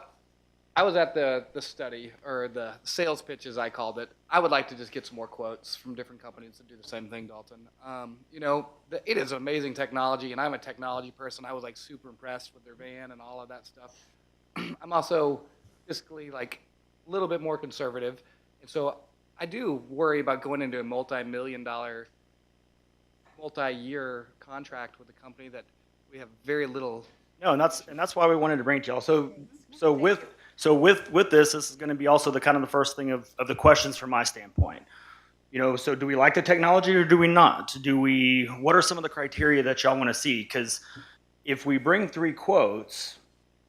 I was at the study, or the sales pitch, as I called it. I would like to just get some more quotes from different companies that do the same thing, Dalton. You know, it is amazing technology, and I'm a technology person. I was like super impressed with their van and all of that stuff. I'm also fiscally like a little bit more conservative, and so I do worry about going into a multi-million-dollar, multi-year contract with a company that we have very little. No, and that's why we wanted to bring it to y'all. So with this is going to be also the kind of the first thing of the questions from my standpoint. You know, so do we like the technology or do we not? What are some of the criteria that y'all want to see? Because if we bring 3 quotes,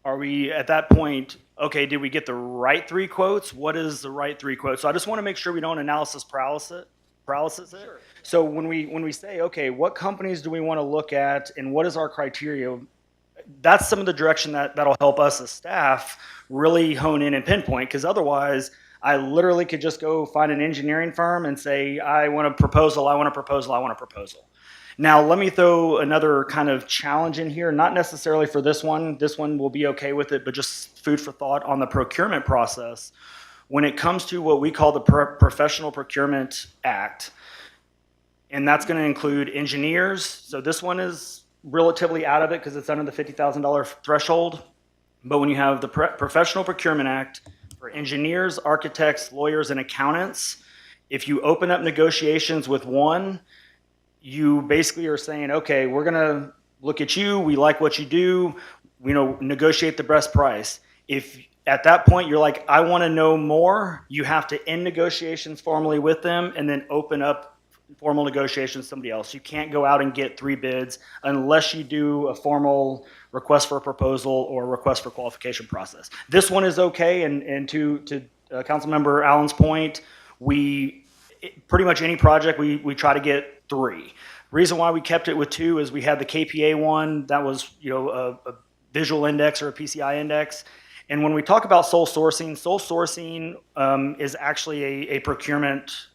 are we at that point, okay, did we get the right 3 quotes? What is the right 3 quotes? So I just want to make sure we don't analysis paralysis it. Sure. So when we say, okay, what companies do we want to look at and what is our criteria? That's some of the direction that'll help us as staff really hone in and pinpoint, because otherwise I literally could just go find an engineering firm and say, I want a proposal, I want a proposal, I want a proposal. Now, let me throw another kind of challenge in here, not necessarily for this one. This one will be okay with it, but just food for thought on the procurement process. When it comes to what we call the Professional Procurement Act, and that's going to include engineers. So this one is relatively out of it because it's under the $50,000 threshold. But when you have the Professional Procurement Act for engineers, architects, lawyers, and accountants, if you open up negotiations with one, you basically are saying, okay, we're going to look at you. We like what you do. We negotiate the best price. If at that point you're like, I want to know more, you have to end negotiations formally with them and then open up formal negotiations with somebody else. You can't go out and get 3 bids unless you do a formal request for a proposal or request for qualification process. This one is okay, and to Councilmember Allen's point, pretty much any project we try to get 3. Reason why we kept it with 2 is we had the KPA one that was a visual index or a PCI index. And when we talk about sole sourcing is actually a procurement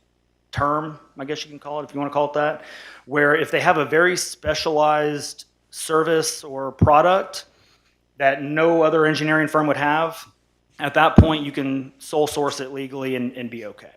term, I guess you can call it, if you want to call it that, where if they have a very specialized service or product that no other engineering firm would have, at that point, you can sole source it legally and be okay.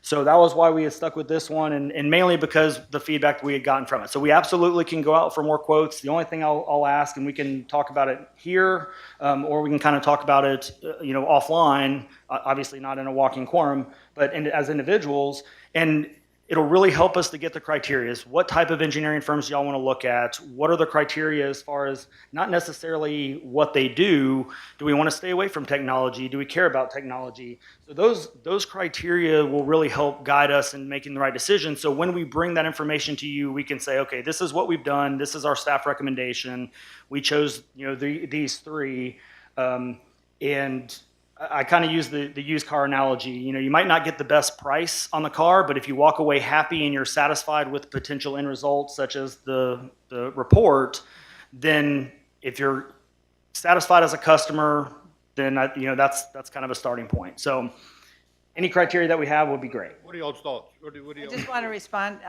So that was why we had stuck with this one, and mainly because the feedback we had gotten from it. So we absolutely can go out for more quotes. The only thing I'll ask, and we can talk about it here, or we can kind of talk about it, offline, obviously not in a walking quorum, but as individuals, and it'll really help us to get the criteria. What type of engineering firms do y'all want to look at? What are the criteria as far as not necessarily what they do? Do we want to stay away from technology? Do we care about technology? So those criteria will really help guide us in making the right decision. So when we bring that information to you, we can say, okay, this is what we've done. This is our staff recommendation. We chose, these three, and I kind of use the used car analogy. You might not get the best price on the car, but if you walk away happy and you're satisfied with potential end results, such as the report, then if you're satisfied as a customer, then that's kind of a starting point. So any criteria that we have would be great. What are y'all's thoughts? What do I just want to respond.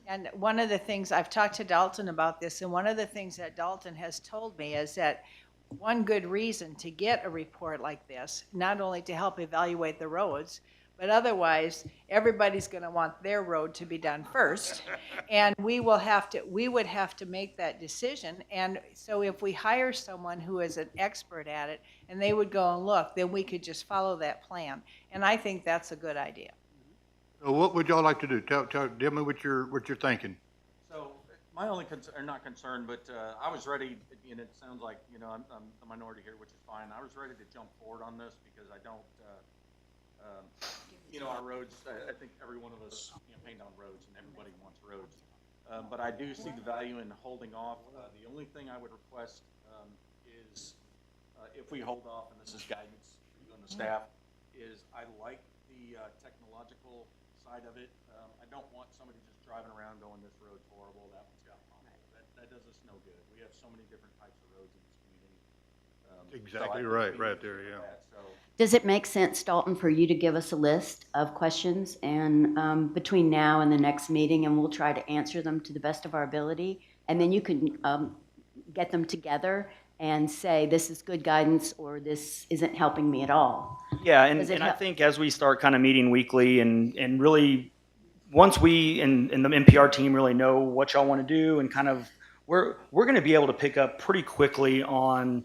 And one of the things, I've talked to Dalton about this, and one of the things that Dalton has told me is that one good reason to get a report like this, not only to help evaluate the roads, but otherwise everybody's going to want their road to be done first, and we would have to make that decision. And so if we hire someone who is an expert at it and they would go and look, then we could just follow that plan, and I think that's a good idea. So what would y'all like to do? Tell me what you're thinking. So my only concern, or not concern, but I was ready, and it sounds like, I'm the minority here, which is fine. I was ready to jump forward on this because I don't, our roads, I think every one of us paint on roads and everybody wants roads. But I do see the value in holding off. The only thing I would request is if we hold off, and this is guidance for you and the staff, is I like the technological side of it. I don't want somebody just driving around going, this road's horrible, that one's got potholes. That does us no good. We have so many different types of roads in this community. Exactly right there, yeah. Does it make sense, Dalton, for you to give us a list of questions and between now and the next meeting, and we'll try to answer them to the best of our ability, and then you can get them together and say, this is good guidance, or this isn't helping me at all? Yeah, and I think as we start kind of meeting weekly and really, once we and the NPR team really know what y'all want to do, and kind of, we're going to be able to pick up pretty quickly on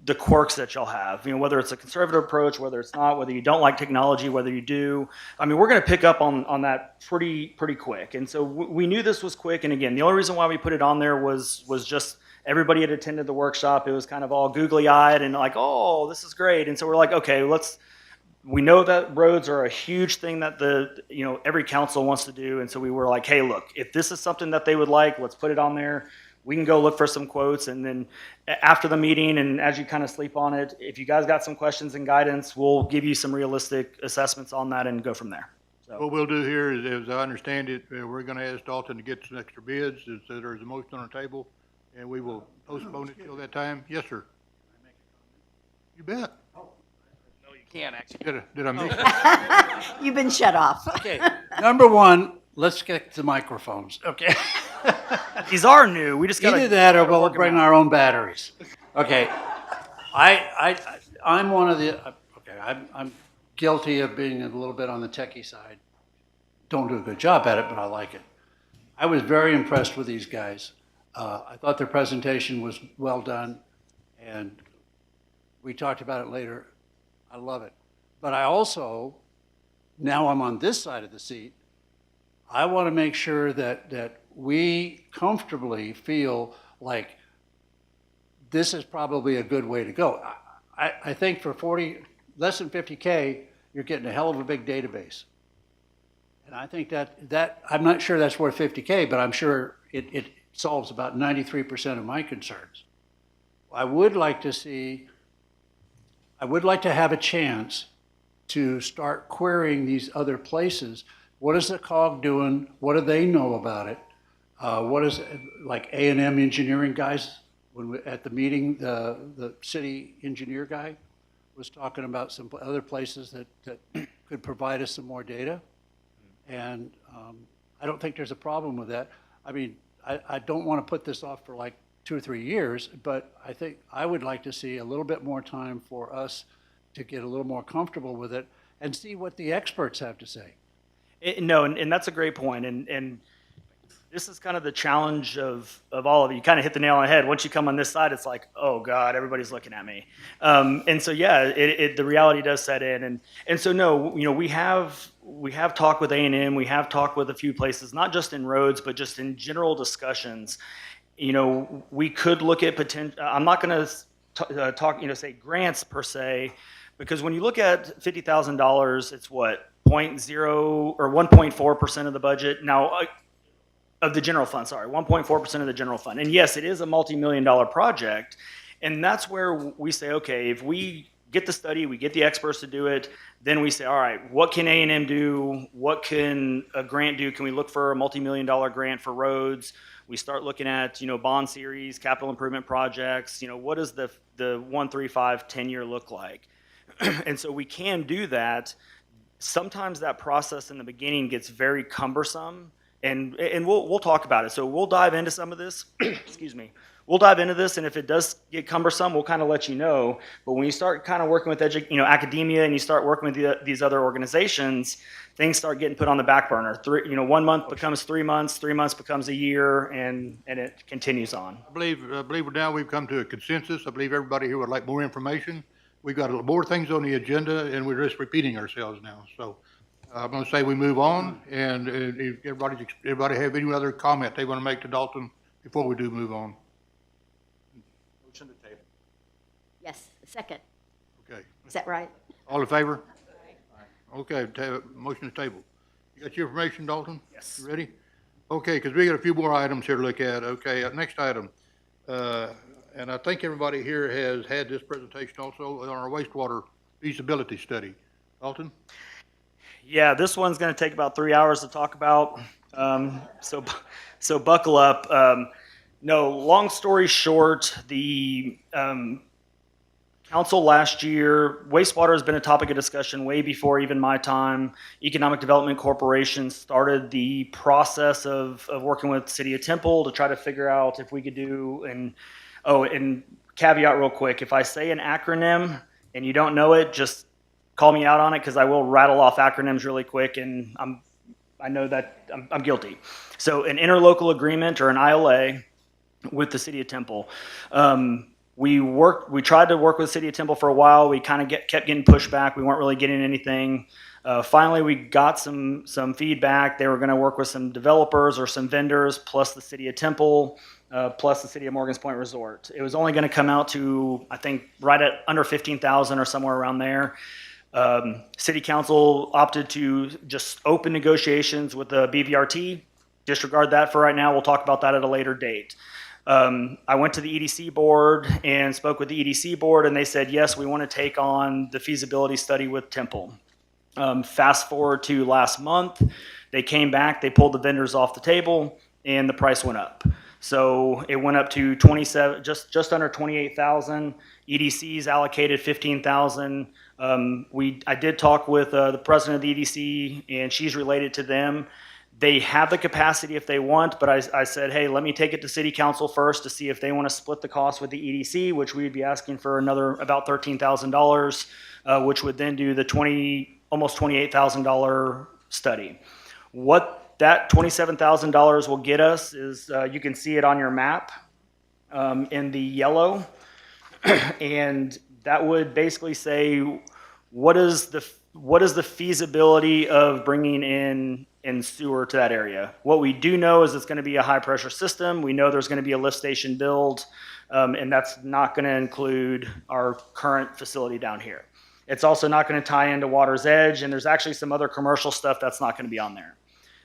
the quirks that y'all have, whether it's a conservative approach, whether it's not, whether you don't like technology, whether you do. I mean, we're going to pick up on that pretty quick. And so we knew this was quick. And again, the only reason why we put it on there was just everybody had attended the workshop. It was kind of all googly eyed and like, oh, this is great. And so we're like, okay, we know that roads are a huge thing that every council wants to do. And so we were like, hey, look, if this is something that they would like, let's put it on there. We can go look for some quotes, and then after the meeting and as you kind of sleep on it, if you guys got some questions and guidance, we'll give you some realistic assessments on that and go from there. So. What we'll do here is, as I understand it, we're going to ask Dalton to get some extra bids. So there's a motion on the table, and we will postpone it till that time. Yes, sir. You bet. No, you can't actually. Did I miss it? You've been shut off. Okay, number one, let's get the microphones, okay? These are new. We just got either that or we'll bring our own batteries. Okay, I'm one of the. I'm guilty of being a little bit on the techie side. Don't do a good job at it, but I like it. I was very impressed with these guys. I thought their presentation was well done, and we talked about it later. I love it, but I also, now I'm on this side of the seat. I want to make sure that we comfortably feel like this is probably a good way to go. I think for less than 50K, you're getting a hell of a big database. And I think that I'm not sure that's worth 50K, but I'm sure it solves about 93% of my concerns. I would like to have a chance to start querying these other places. What is the COG doing? What do they know about it? What is like A&M engineering guys? At the meeting, the city engineer guy was talking about some other places that could provide us some more data. And I don't think there's a problem with that. I mean, I don't want to put this off for like 2 or 3 years, but I think I would like to see a little bit more time for us to get a little more comfortable with it and see what the experts have to say. No, and that's a great point. And this is kind of the challenge of all of you. You kind of hit the nail on the head. Once you come on this side, it's like, oh God, everybody's looking at me. And so, yeah, the reality does set in. And so, no, you know, we have talked with A&M. We have talked with a few places, not just in roads, but just in general discussions. You know, we could look at potential. I'm not going to talk, you know, say grants per se, because when you look at $50,000, it's what, 0.0 or 1.4% of the budget. Now, of the general fund, sorry, 1.4% of the general fund. And yes, it is a multi-million-dollar project. And that's where we say, okay, if we get the study, we get the experts to do it, then we say, all right, what can A&M do? What can a grant do? Can we look for a multi-million-dollar grant for roads? We start looking at, you know, bond series, capital improvement projects. You know, what does the 1, 3, 5, 10-year look like? And so we can do that. Sometimes that process in the beginning gets very cumbersome. And we'll talk about it. So we'll dive into some of this. Excuse me. We'll dive into this, and if it does get cumbersome, we'll kind of let you know. But when you start kind of working with academia, and you start working with these other organizations, things start getting put on the back burner. 1 month becomes 3 months, 3 months becomes a year, and it continues on. I believe now we've come to a consensus. I believe everybody here would like more information. We've got more things on the agenda, and we're just repeating ourselves now. So I'm going to say we move on, and if everybody have any other comment they want to make to Dalton before we do move on. Motion to table. Yes, a second. Okay. Is that right? All in favor? Okay, motion to table. You got your information, Dalton? Yes. You ready? Okay, because we got a few more items here to look at. Okay, next item. And I think everybody here has had this presentation also on our wastewater feasibility study. Dalton? Yeah, this one's going to take about 3 hours to talk about. So buckle up. No, long story short, the council last year, wastewater has been a topic of discussion way before even my time. Economic Development Corporation started the process of working with City of Temple to try to figure out if we could do, and caveat real quick, if I say an acronym and you don't know it, just call me out on it, because I will rattle off acronyms really quick, and I know that I'm guilty. So an interlocal agreement, or an ILA, with the City of Temple. We tried to work with the City of Temple for a while. We kind of kept getting pushback. We weren't really getting anything. Finally, we got some feedback. They were going to work with some developers or some vendors, plus the City of Temple, plus the City of Morgan's Point Resort. It was only going to come out to, I think, right at under $15,000 or somewhere around there. City Council opted to just open negotiations with the BVRT. Disregard that for right now. We'll talk about that at a later date. I went to the EDC board and spoke with the EDC board, and they said, yes, we want to take on the feasibility study with Temple. Fast forward to last month, they came back, they pulled the vendors off the table, and the price went up. So it went up to 27, just under 28,000. EDC's allocated 15,000. I did talk with the president of the EDC, and she's related to them. They have the capacity if they want, but I said, hey, let me take it to City Council first to see if they want to split the cost with the EDC, which we'd be asking for another about $13,000, which would then do the almost $28,000 study. What that $27,000 will get us is, you can see it on your map in the yellow, and that would basically say what is the feasibility of bringing in sewer to that area. What we do know is it's going to be a high pressure system. We know there's going to be a lift station build, and that's not going to include our current facility down here. It's also not going to tie into Water's Edge, and there's actually some other commercial stuff that's not going to be on there.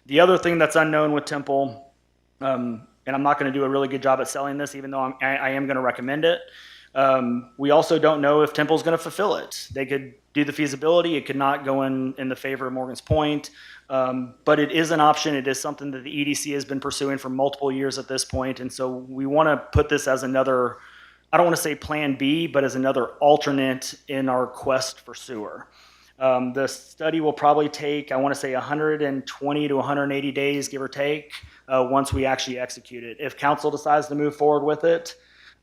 The other thing that's unknown with Temple, and I'm not going to do a really good job at selling this, even though I am going to recommend it. We also don't know if Temple's going to fulfill it. They could do the feasibility. It could not go in the favor of Morgan's Point. But it is an option. It is something that the EDC has been pursuing for multiple years at this point. And so we want to put this as another, I don't want to say plan B, but as another alternate in our quest for sewer. The study will probably take, I want to say, 120 to 180 days, give or take, once we actually execute it. If council decides to move forward with it,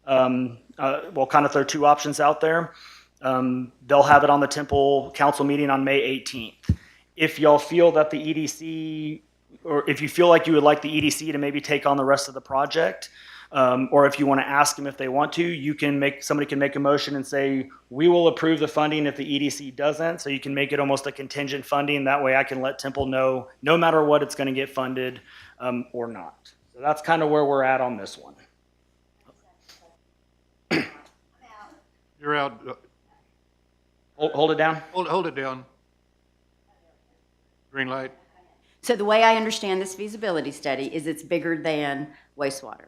we'll kind of throw two options out there. They'll have it on the Temple Council meeting on May 18th. If y'all feel that the EDC, or if you feel like you would like the EDC to maybe take on the rest of the project, or if you want to ask them if they want to, somebody can make a motion and say, we will approve the funding if the EDC doesn't. So you can make it almost a contingent funding. That way I can let Temple know, no matter what, it's going to get funded or not. So that's kind of where we're at on this one. You're out. Hold it down. Hold it down. Green light. So the way I understand this feasibility study is it's bigger than wastewater.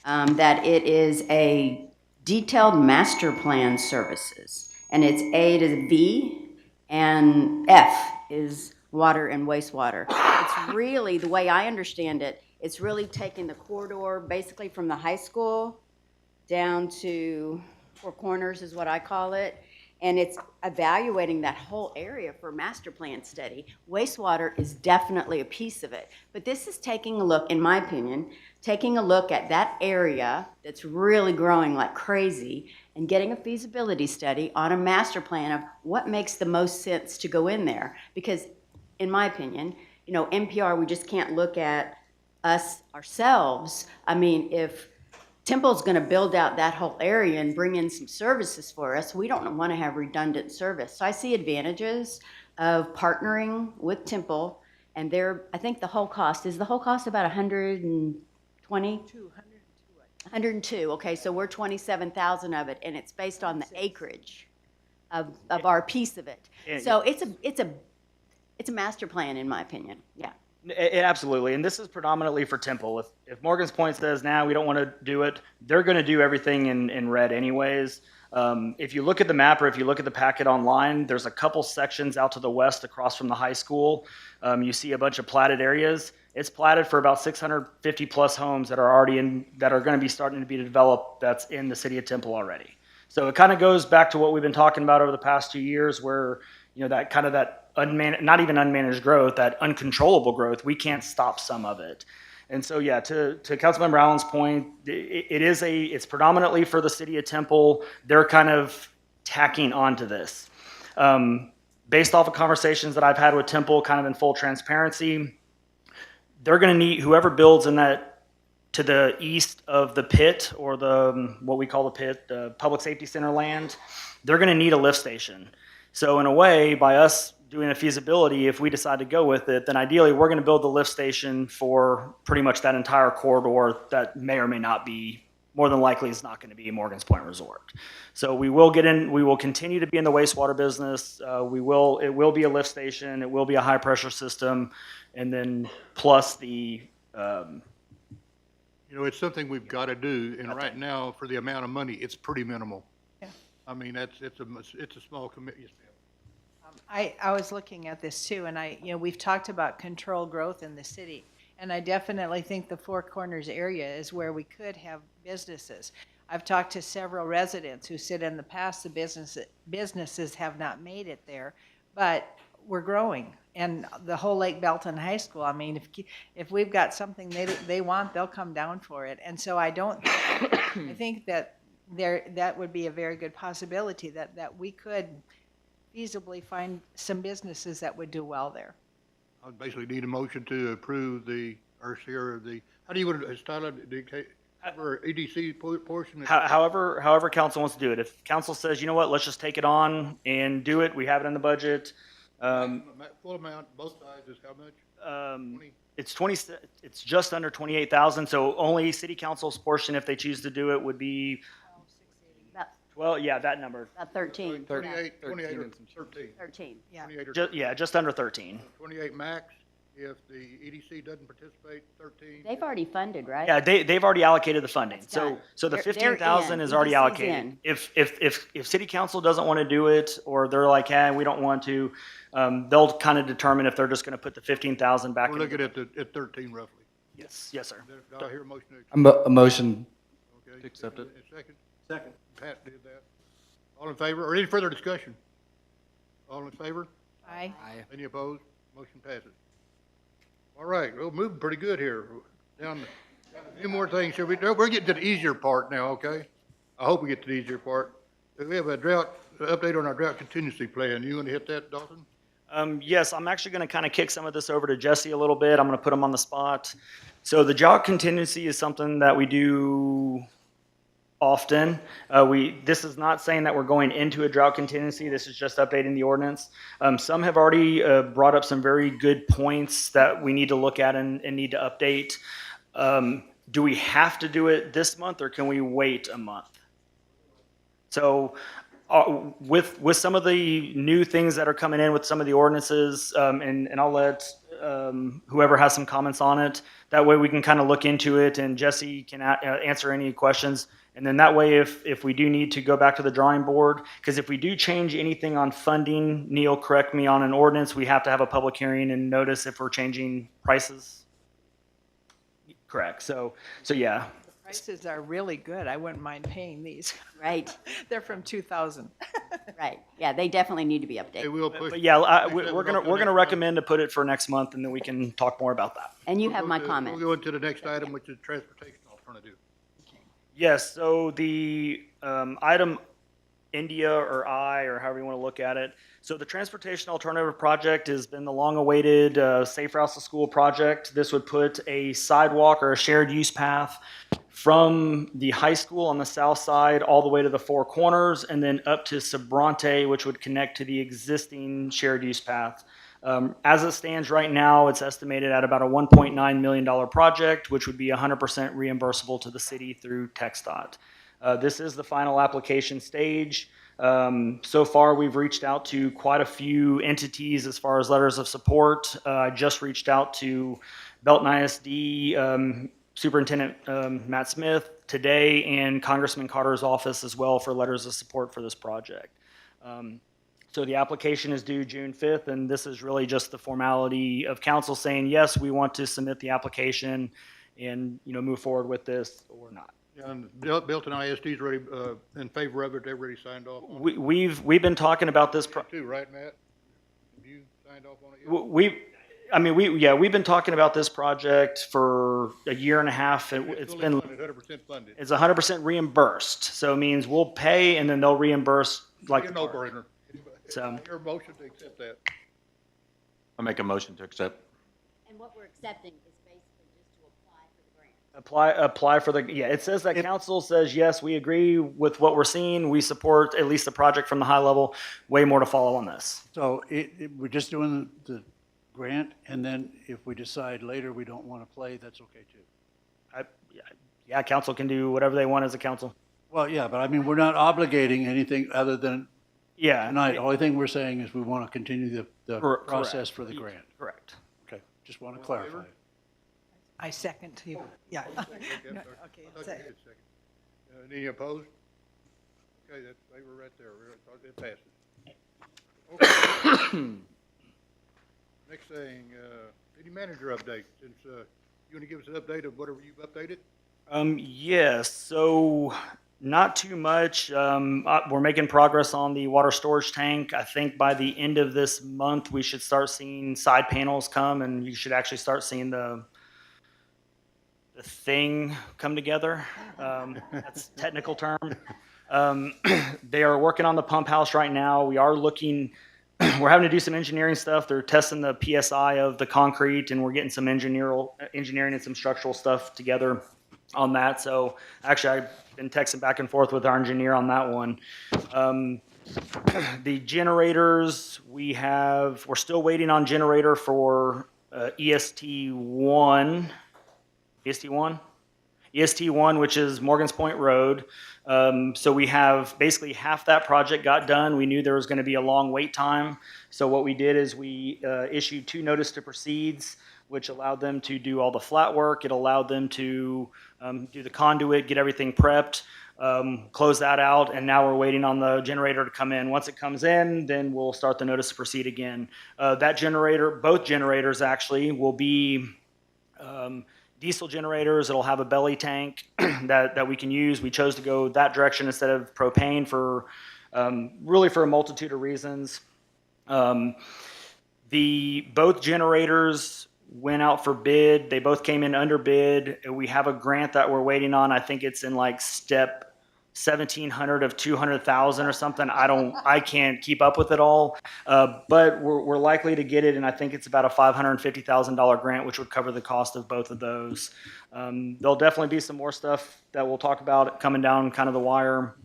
That it is a detailed master plan services, and it's A to V, and F is water and wastewater. It's really, the way I understand it, it's really taking the corridor basically from the high school down to Four Corners is what I call it, and it's evaluating that whole area for a master plan study. Wastewater is definitely a piece of it, but this is taking a look, in my opinion, taking a look at that area that's really growing like crazy and getting a feasibility study on a master plan of what makes the most sense to go in there. Because in my opinion, NPR, we just can't look at us ourselves. I mean, if Temple's going to build out that whole area and bring in some services for us, we don't want to have redundant service. So I see advantages of partnering with Temple, and I think the whole cost about 120? 102. Okay, so we're 27,000 of it, and it's based on the acreage of our piece of it. So it's a master plan, in my opinion. Yeah. Absolutely, and this is predominantly for Temple. If Morgan's Point says, we don't want to do it, they're going to do everything in red anyways. If you look at the map or if you look at the packet online, there's a couple sections out to the west across from the high school. You see a bunch of platted areas. It's platted for about 650 plus homes that are going to be starting to be developed that's in the city of Temple already. So it kind of goes back to what we've been talking about over the past 2 years where, that kind of not even unmanaged growth, that uncontrollable growth, we can't stop some of it. And so, to Councilmember Allen's point, it's predominantly for the city of Temple. They're kind of tacking onto this. Based off of conversations that I've had with Temple, kind of in full transparency, they're going to need whoever builds in that to the east of the pit or what we call the pit, the public safety center land, they're going to need a lift station. So in a way, by us doing a feasibility, if we decide to go with it, then ideally we're going to build the lift station for pretty much that entire corridor that may or may not be, more than likely is not going to be Morgan's Point Resort. So we will continue to be in the wastewater business. It will be a lift station. It will be a high pressure system. And then plus the, it's something we've got to do, and right now, for the amount of money, it's pretty minimal. Yeah. I mean, it's a small commitment. I was looking at this too, and we've talked about controlled growth in the city, and I definitely think the Four Corners area is where we could have businesses. I've talked to several residents who said in the past the businesses have not made it there, but we're growing. And the whole Lake Belton High School, I mean, if we've got something they want, they'll come down for it. And so I think that that would be a very good possibility that we could feasibly find some businesses that would do well there. I would basically need a motion to approve how do you want to style it, dictate, or EDC portion? however council wants to do it. If council says, you know what, let's just take it on and do it, we have it in the budget. Full amount, both sides is how much? 20? It's just under 28,000. So only city council's portion, if they choose to do it, would be, that number. About 13. 28 or 13? 13. Yeah. 28 or Just under 13. 28 max. If the EDC doesn't participate, 13. They've already funded, right? Yeah, they've already allocated the funding. That's So done. the They're 15,000 in. is already EDC's allocated. in. If city council doesn't want to do it, or they're like, we don't want to, they'll kind of determine if they're just going to put the 15,000 back. We're looking at 13 roughly. Yes, sir. Do I hear a motion to accept? A motion Okay. to accept it. Second? Second. Pat did that. All in favor, or any further discussion? All in favor? Aye. Any opposed? Motion passes. All right, we're moving pretty good here. Down a few more things here. We're getting to the easier part now, okay? I hope we get to the easier part. We have a update on our drought contingency plan. You want to hit that, Dalton? Yes, I'm actually going to kind of kick some of this over to Jesse a little bit. I'm going to put him on the spot. So the drought contingency is something that we do often. This is not saying that we're going into a drought contingency. This is just updating the ordinance. Some have already brought up some very good points that we need to look at and need to update. Do we have to do it this month, or can we wait a month? So with some of the new things that are coming in with some of the ordinances, and I'll let whoever has some comments on it, that way we can kind of look into it and Jesse can answer any questions. And then that way, if we do need to go back to the drawing board, because if we do change anything on funding, Neil, correct me, on an ordinance, we have to have a public hearing and notice if we're changing prices. Correct. So yeah. Prices are really good. I wouldn't mind paying these. Right, They're from 2000. right. Yeah, they definitely need to be Hey, updated. we'll push. But yeah, push that we're one gonna up to we're the gonna next recommend to put it for next month, and then we can talk more about that. And you have We'll my go to- comment. We'll go into the next item, which is transportation alternative. Yes, so the item India or I, or however you want to look at it. So the Transportation Alternative Project has been the long-awaited Safe Routes to School project. This would put a sidewalk or a shared use path from the high school on the south side all the way to the Four Corners, and then up to Sobrante, which would connect to the existing shared use path. As it stands right now, it's estimated at about a $1.9 million project, which would be 100% reimbursable to the city through TxDOT. This is the final application stage. So far, we've reached out to quite a few entities as far as letters of support. I just reached out to Belton ISD Superintendent Matt Smith today, and Congressman Carter's office as well for letters of support for this project. So the application is due June 5th, and this is really just the formality of council saying, yes, we want to submit the application and, move forward with this or not. And Belton ISD's already in favor of it. They've already signed off on it. We've been talking about this. Too, right, Matt? Have you signed off on it yet? We've been talking about this project for a year and a half. It's fully been funded, 100% funded. it's 100% reimbursed. So it means we'll pay and then they'll reimburse like Be a the park. no-brainer. So- Your motion to accept that. I make a motion to accept. And what we're accepting is basically just to apply for the grant. Apply for the, yeah, it says that council says, yes, we agree with what we're seeing. We support at least the project from the high level. Way more to follow on this. So we're just doing the grant, and then if we decide later we don't want to play, that's okay too. Yeah, council can do whatever they want as a council. Well, yeah, but I mean, we're not obligating anything other than Yeah. tonight. The only thing we're saying is we want to continue the Correct. process for the grant. Correct. Okay, just want to clarify. I second you. Yeah. Okay, I'm sorry. Okay, I thought you second. did second. Any opposed? Okay, that's favor right there. It passes. Okay. Next thing, city manager update. Since you want to give us an update of whatever you've updated? Yes, so not too much. We're making progress on the water storage tank. I think by the end of this month, we should start seeing side panels come, and you should actually start seeing the thing come together. That's a technical term. They are working on the pump house right now. We are looking, we're having to do some engineering stuff. They're testing the PSI of the concrete, and we're getting some engineering and some structural stuff together on that. So actually, I've been texting back and forth with our engineer on that one. The generators, we're still waiting on generator for EST1, which is Morgan's Point Road. So we have basically half that project got done. We knew there was going to be a long wait time. So what we did is we issued 2 notice to proceeds, which allowed them to do all the flat work. It allowed them to do the conduit, get everything prepped, close that out, and now we're waiting on the generator to come in. Once it comes in, then we'll start the notice to proceed again. That generator, both generators actually, will be diesel generators. It'll have a belly tank that we can use. We chose to go that direction instead of propane for really for a multitude of reasons. Both generators went out for bid. They both came in under bid. We have a grant that we're waiting on. I think it's in like step 1,700 of 200,000 or something. I can't keep up with it all, but we're likely to get it, and I think it's about a $550,000 grant, which would cover the cost of both of those. There'll definitely be some more stuff that we'll talk about coming down kind of the wire.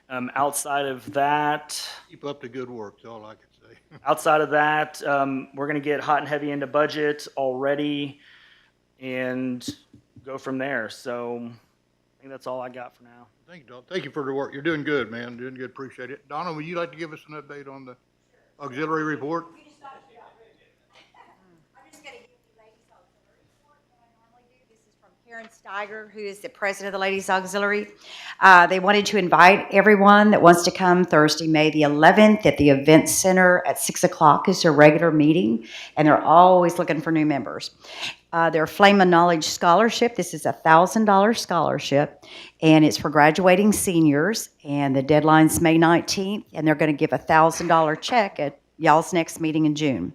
Outside of that, Keep up the good work, that's all I can say. outside of that, we're going to get hot and heavy into budget already and go from there. So I think that's all I got for now. Thank you, Don. Thank you for the work. You're doing good, man. Doing good. Appreciate it. Donna, would you like to give us an update on the auxiliary report? I'm just going to give you Ladies Auxiliary report that I normally do. This is from Karen Steiger, who is the president of the Ladies Auxiliary. They wanted to invite everyone that wants to come Thursday, May the 11th at the Event Center at 6 o'clock is their regular meeting, and they're always looking for new members. Their Flame of Knowledge Scholarship, this is a $1,000 scholarship, and it's for graduating seniors, and the deadline's May 19th, and they're going to give a $1,000 check at y'all's next meeting in June.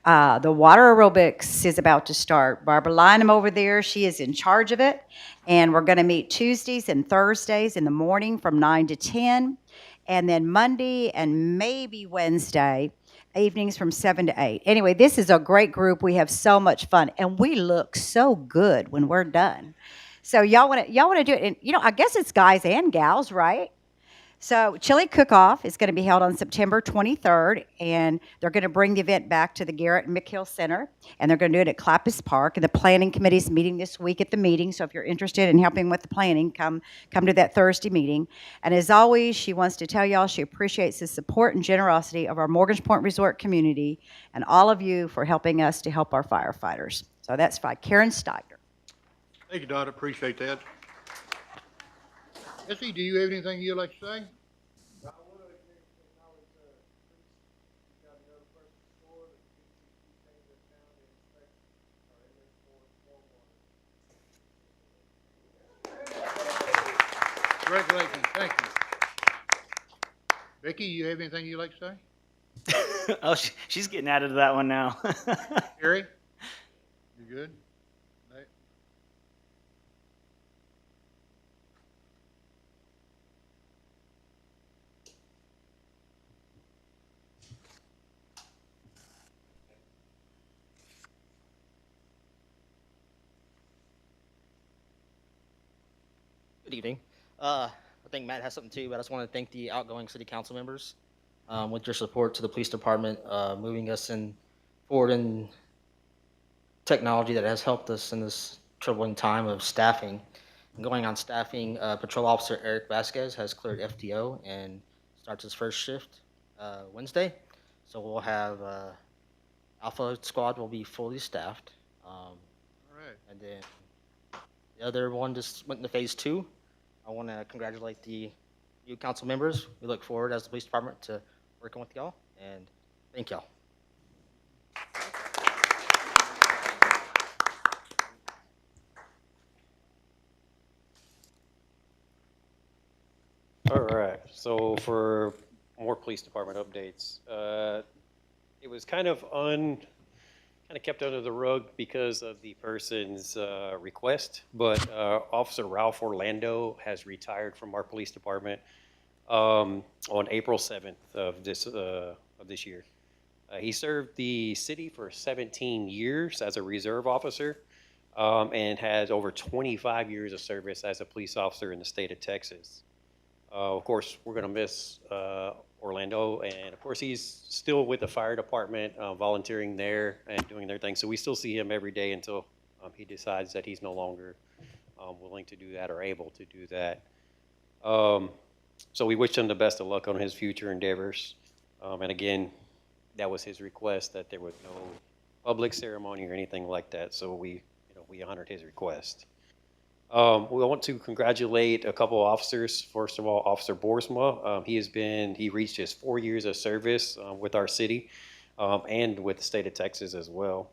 The water aerobics is about to start. Barbara Lynham over there, she is in charge of it, and we're going to meet Tuesdays and Thursdays in the morning from 9 to 10, and then Monday and maybe Wednesday evenings from 7 to 8. Anyway, this is a great group. We have so much fun, and we look so good when we're done. So y'all want to do it, and I guess it's guys and gals, right? So Chili Cook-Off is going to be held on September 23rd, and they're going to bring the event back to the Garrett and McHill Center, and they're going to do it at Clappus Park. And the planning committee is meeting this week at the meeting, so if you're interested in helping with the planning, come to that Thursday meeting. And as always, she wants to tell y'all she appreciates the support and generosity of our Morgan's Point Resort community and all of you for helping us to help our firefighters. So that's by Karen Steiger. Thank you, Donna. Appreciate that. Jesse, do you have anything you'd like to say? Congratulations. Thank you. Becky, you have anything you'd like to say? Oh, she's getting added to that one now. Gary? You good? Nate? Good evening. I think Matt has something too, but I just want to thank the outgoing city council members with your support to the police department, moving us forward in technology that has helped us in this troubling time of staffing. And going on staffing, Patrol Officer Eric Vasquez has cleared FTO and starts his first shift Wednesday. So we'll have Alpha Squad will be fully staffed. All right. And then the other one just went into phase 2. I want to congratulate the new council members. We look forward as the police department to working with y'all, and thank y'all. All right, so for more police department updates, it was kind of kept under the rug because of the person's request, but Officer Ralph Orlando has retired from our police department on April 7th of this year. He served the city for 17 years as a reserve officer and has over 25 years of service as a police officer in the state of Texas. Of course, we're going to miss Orlando, and of course he's still with the fire department, volunteering there and doing their thing. So we still see him every day until he decides that he's no longer willing to do that or able to do that. So we wish him the best of luck on his future endeavors. And again, that was his request, that there was no public ceremony or anything like that. So we honored his request. We want to congratulate a couple of officers. First of all, Officer Boersma. He reached his 4 years of service with our city and with the state of Texas as well.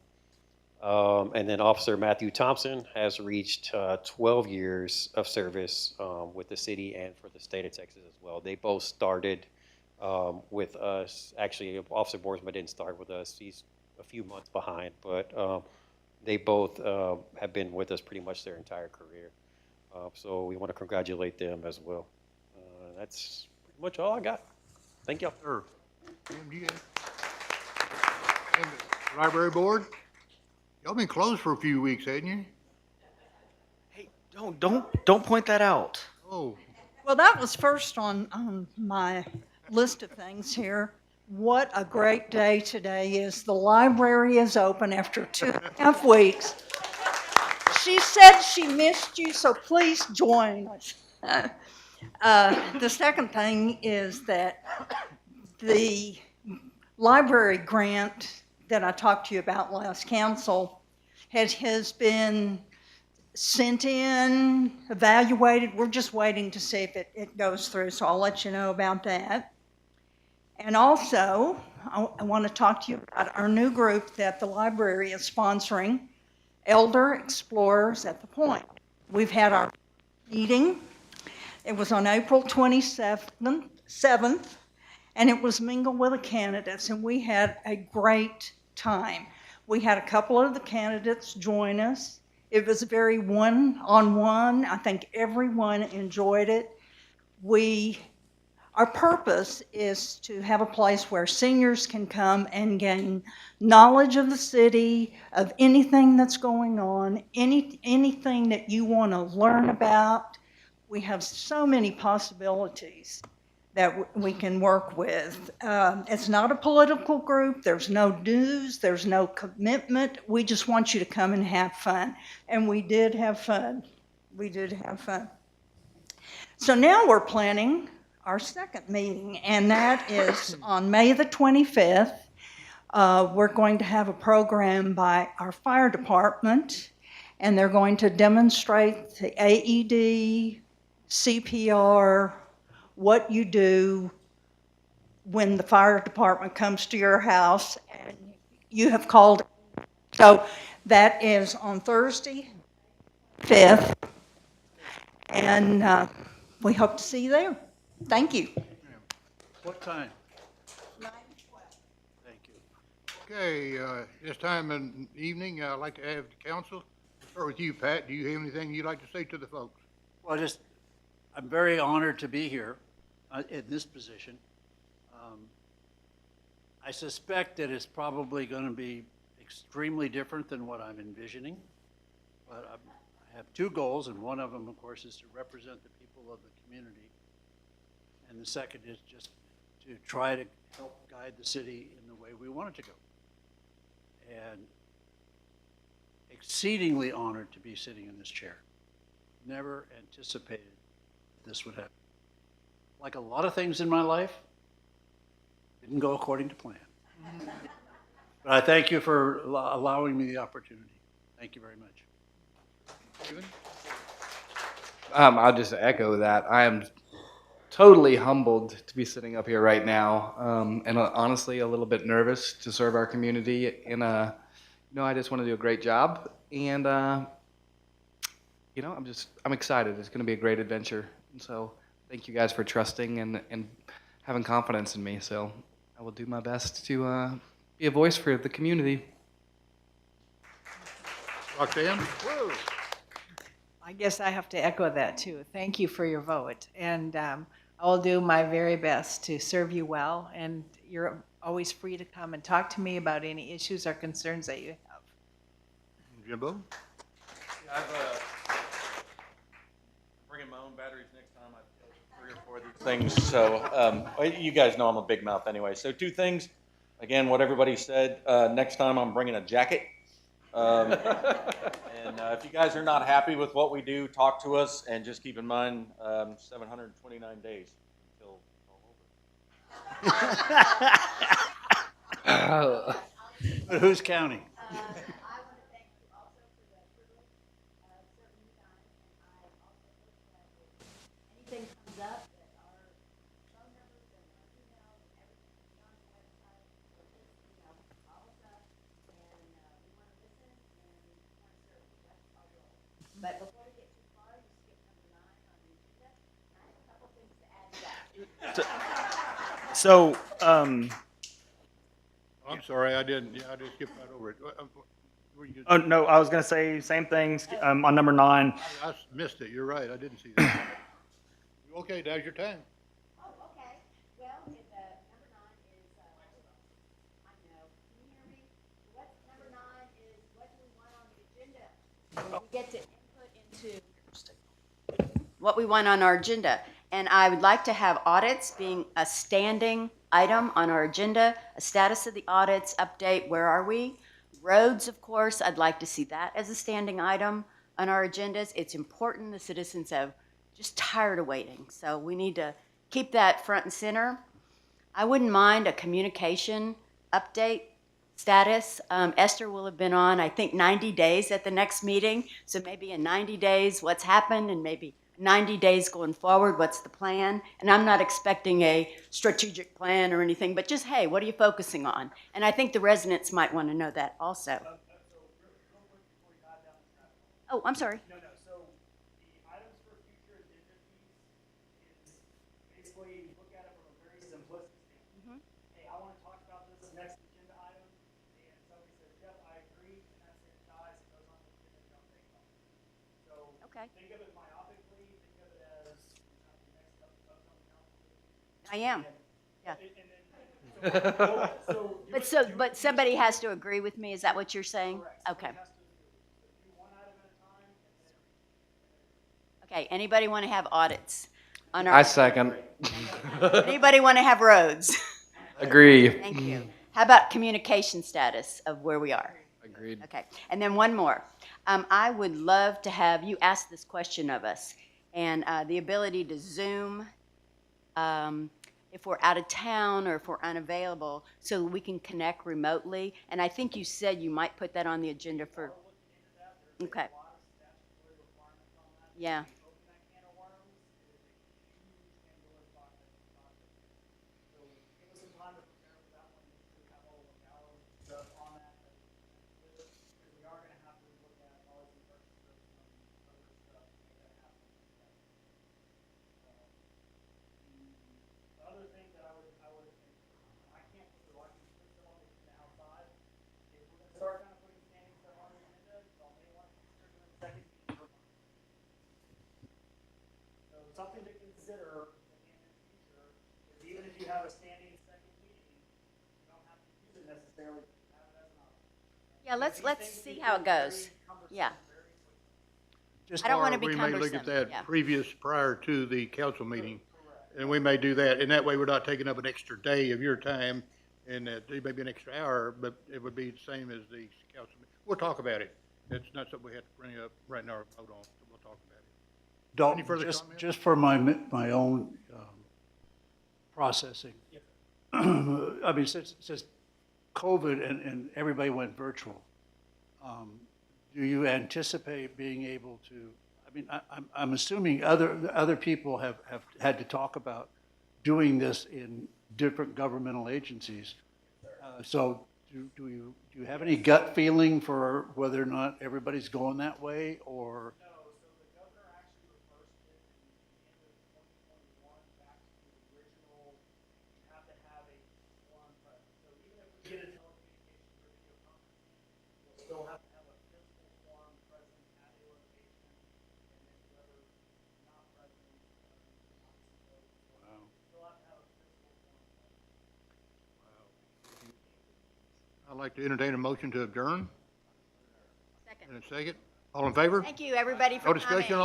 And then Officer Matthew Thompson has reached 12 years of service with the city and for the state of Texas as well. They both started with us. Actually, Officer Boersma didn't start with us. He's a few months behind, but they both have been with us pretty much their entire career. So we want to congratulate them as well. That's pretty much all I got. Thank you. Sir. Jim, do you have- And the library board? Y'all been closed for a few weeks, hadn't you? Don't point that out. Oh, Well, that was first on my list of things here. What a great day today is. The library is open after 2.5 weeks. She said she missed you, so please join us. The second thing is that the library grant that I talked to you about last council has been sent in, evaluated. We're just waiting to see if it goes through, so I'll let you know about that. And also, I want to talk to you about our new group that the library is sponsoring, Elder Explorers at the Point. We've had our meeting. It was on April 27th, and it was mingle with the candidates, and we had a great time. We had a couple of the candidates join us. It was very one-on-one. I think everyone enjoyed it. Our purpose is to have a place where seniors can come and gain knowledge of the city, of anything that's going on, anything that you want to learn about. We have so many possibilities that we can work with. It's not a political group. There's no dues. There's no commitment. We just want you to come and have fun. And we did have fun. We did have fun. So now we're planning our second meeting, and that is on May the 25th. We're going to have a program by our fire department, and they're going to demonstrate the AED, CPR, what you do when the fire department comes to your house and you have called. So that is on Thursday, 5th, and we hope to see you there. Thank you. What time? 9 to 12. Thank you. okay, this time in the evening, I'd like to have the council. Start with you, Pat. Do you have anything you'd like to say to the folks? Well, I'm very honored to be here in this position. I suspect that it's probably going to be extremely different than what I'm envisioning. But I have two goals, and one of them, of course, is to represent the people of the community. And the second is just to try to help guide the city in the way we want it to go. And exceedingly honored to be sitting in this chair. Never anticipated this would happen. Like a lot of things in my life, didn't go according to plan. But I thank you for allowing me the opportunity. Thank you very much. Steven? I'll just echo that. I am totally humbled to be sitting up here right now, and honestly a little bit nervous to serve our community. And I just want to do a great job, and I'm excited. It's going to be a great adventure. And so thank you guys for trusting and having confidence in me. So I will do my best to be a voice for the community. Roxanne? Woo. I guess I have to echo that too. Thank you for your vote. And I will do my very best to serve you well. And you're always free to come and talk to me about any issues or concerns that you have. Jimbo? Yeah, bringing my own batteries next time. I feel 3 or 4 of these things. So you guys know I'm a big mouth anyway. So 2 things. Again, what everybody said. Next time I'm bringing a jacket. And if you guys are not happy with what we do, talk to us, and just keep in mind 729 days until it's all over. But who's counting? Anything comes up, that our phone numbers and our emails and everything will be on the website. So just, call us up, and we want to listen and we want to serve you. That's our goal. But before we get too far, you skip number 9 on the agenda. I have a couple things to add to that. So, I'm sorry, I didn't, yeah, I just skipped right over it. Were you- oh, no, I was going to say same things on number 9. I missed it, you're right, I didn't see that. Okay, now's your time. Oh, okay. Well, number 9 is, I know, can you hear me? What, number 9 is, what do we want on the agenda? We get to input into what we want on our agenda. And I would like to have audits being a standing item on our agenda, a status of the audits, update, where are we? Roads, of course, I'd like to see that as a standing item on our agendas. It's important, the citizens have just tired of waiting, so we need to keep that front and center. I wouldn't mind a communication update status. Esther will have been on, I think, 90 days at the next meeting, so maybe in 90 days, what's happened, and maybe 90 days going forward, what's the plan? And I'm not expecting a strategic plan or anything, but just, hey, what are you focusing on? And I think the residents might want to know that also. Oh, I'm sorry. No, so the items for future agenda piece is basically look at it from a very simplistic standpoint. Hey, I want to talk about this next agenda item, and somebody says, Jeff, I agree, and that's it, dies, it goes on to the agenda, don't take it on. So Okay. think of it myopically, think of it as the next couple of council. I am, yeah. So But somebody has to agree with me, is that what you're saying? Okay. Okay, anybody want to have audits on our? I second. Anybody want to have roads? Agree. Thank you. How about communication status of where we are? Agreed. Okay, and then one more. I would love to have, you ask this question of us, and the ability to Zoom, if we're out of town or if we're unavailable, so we can connect remotely. And I think you said you might put that on the agenda for, okay. Yeah. Something to consider in the future is even if you have a standing second meeting, you don't have to use it necessarily. Have it as an option. Yeah, let's see how it goes. Yeah. I don't want to be We may look at cumbersome, yeah. that prior to the council meeting, and we may do that, and that way we're not taking up an extra day of your time, and it may be an extra hour, but it would be the same as the council. We'll talk about it. It's not something we have to bring up right now or vote on, so we'll talk about it. Dalton, Any further just, comments? just for my own processing. I mean, since COVID and everybody went virtual, do you anticipate being able to, I mean, I'm assuming other people have had to talk about doing this in different governmental agencies. So do you have any gut feeling for whether or not everybody's going that way, or? I'd like to entertain a motion to adjourn. Second. And a second. All in favor? Thank you, everybody, for No coming. discussion, all in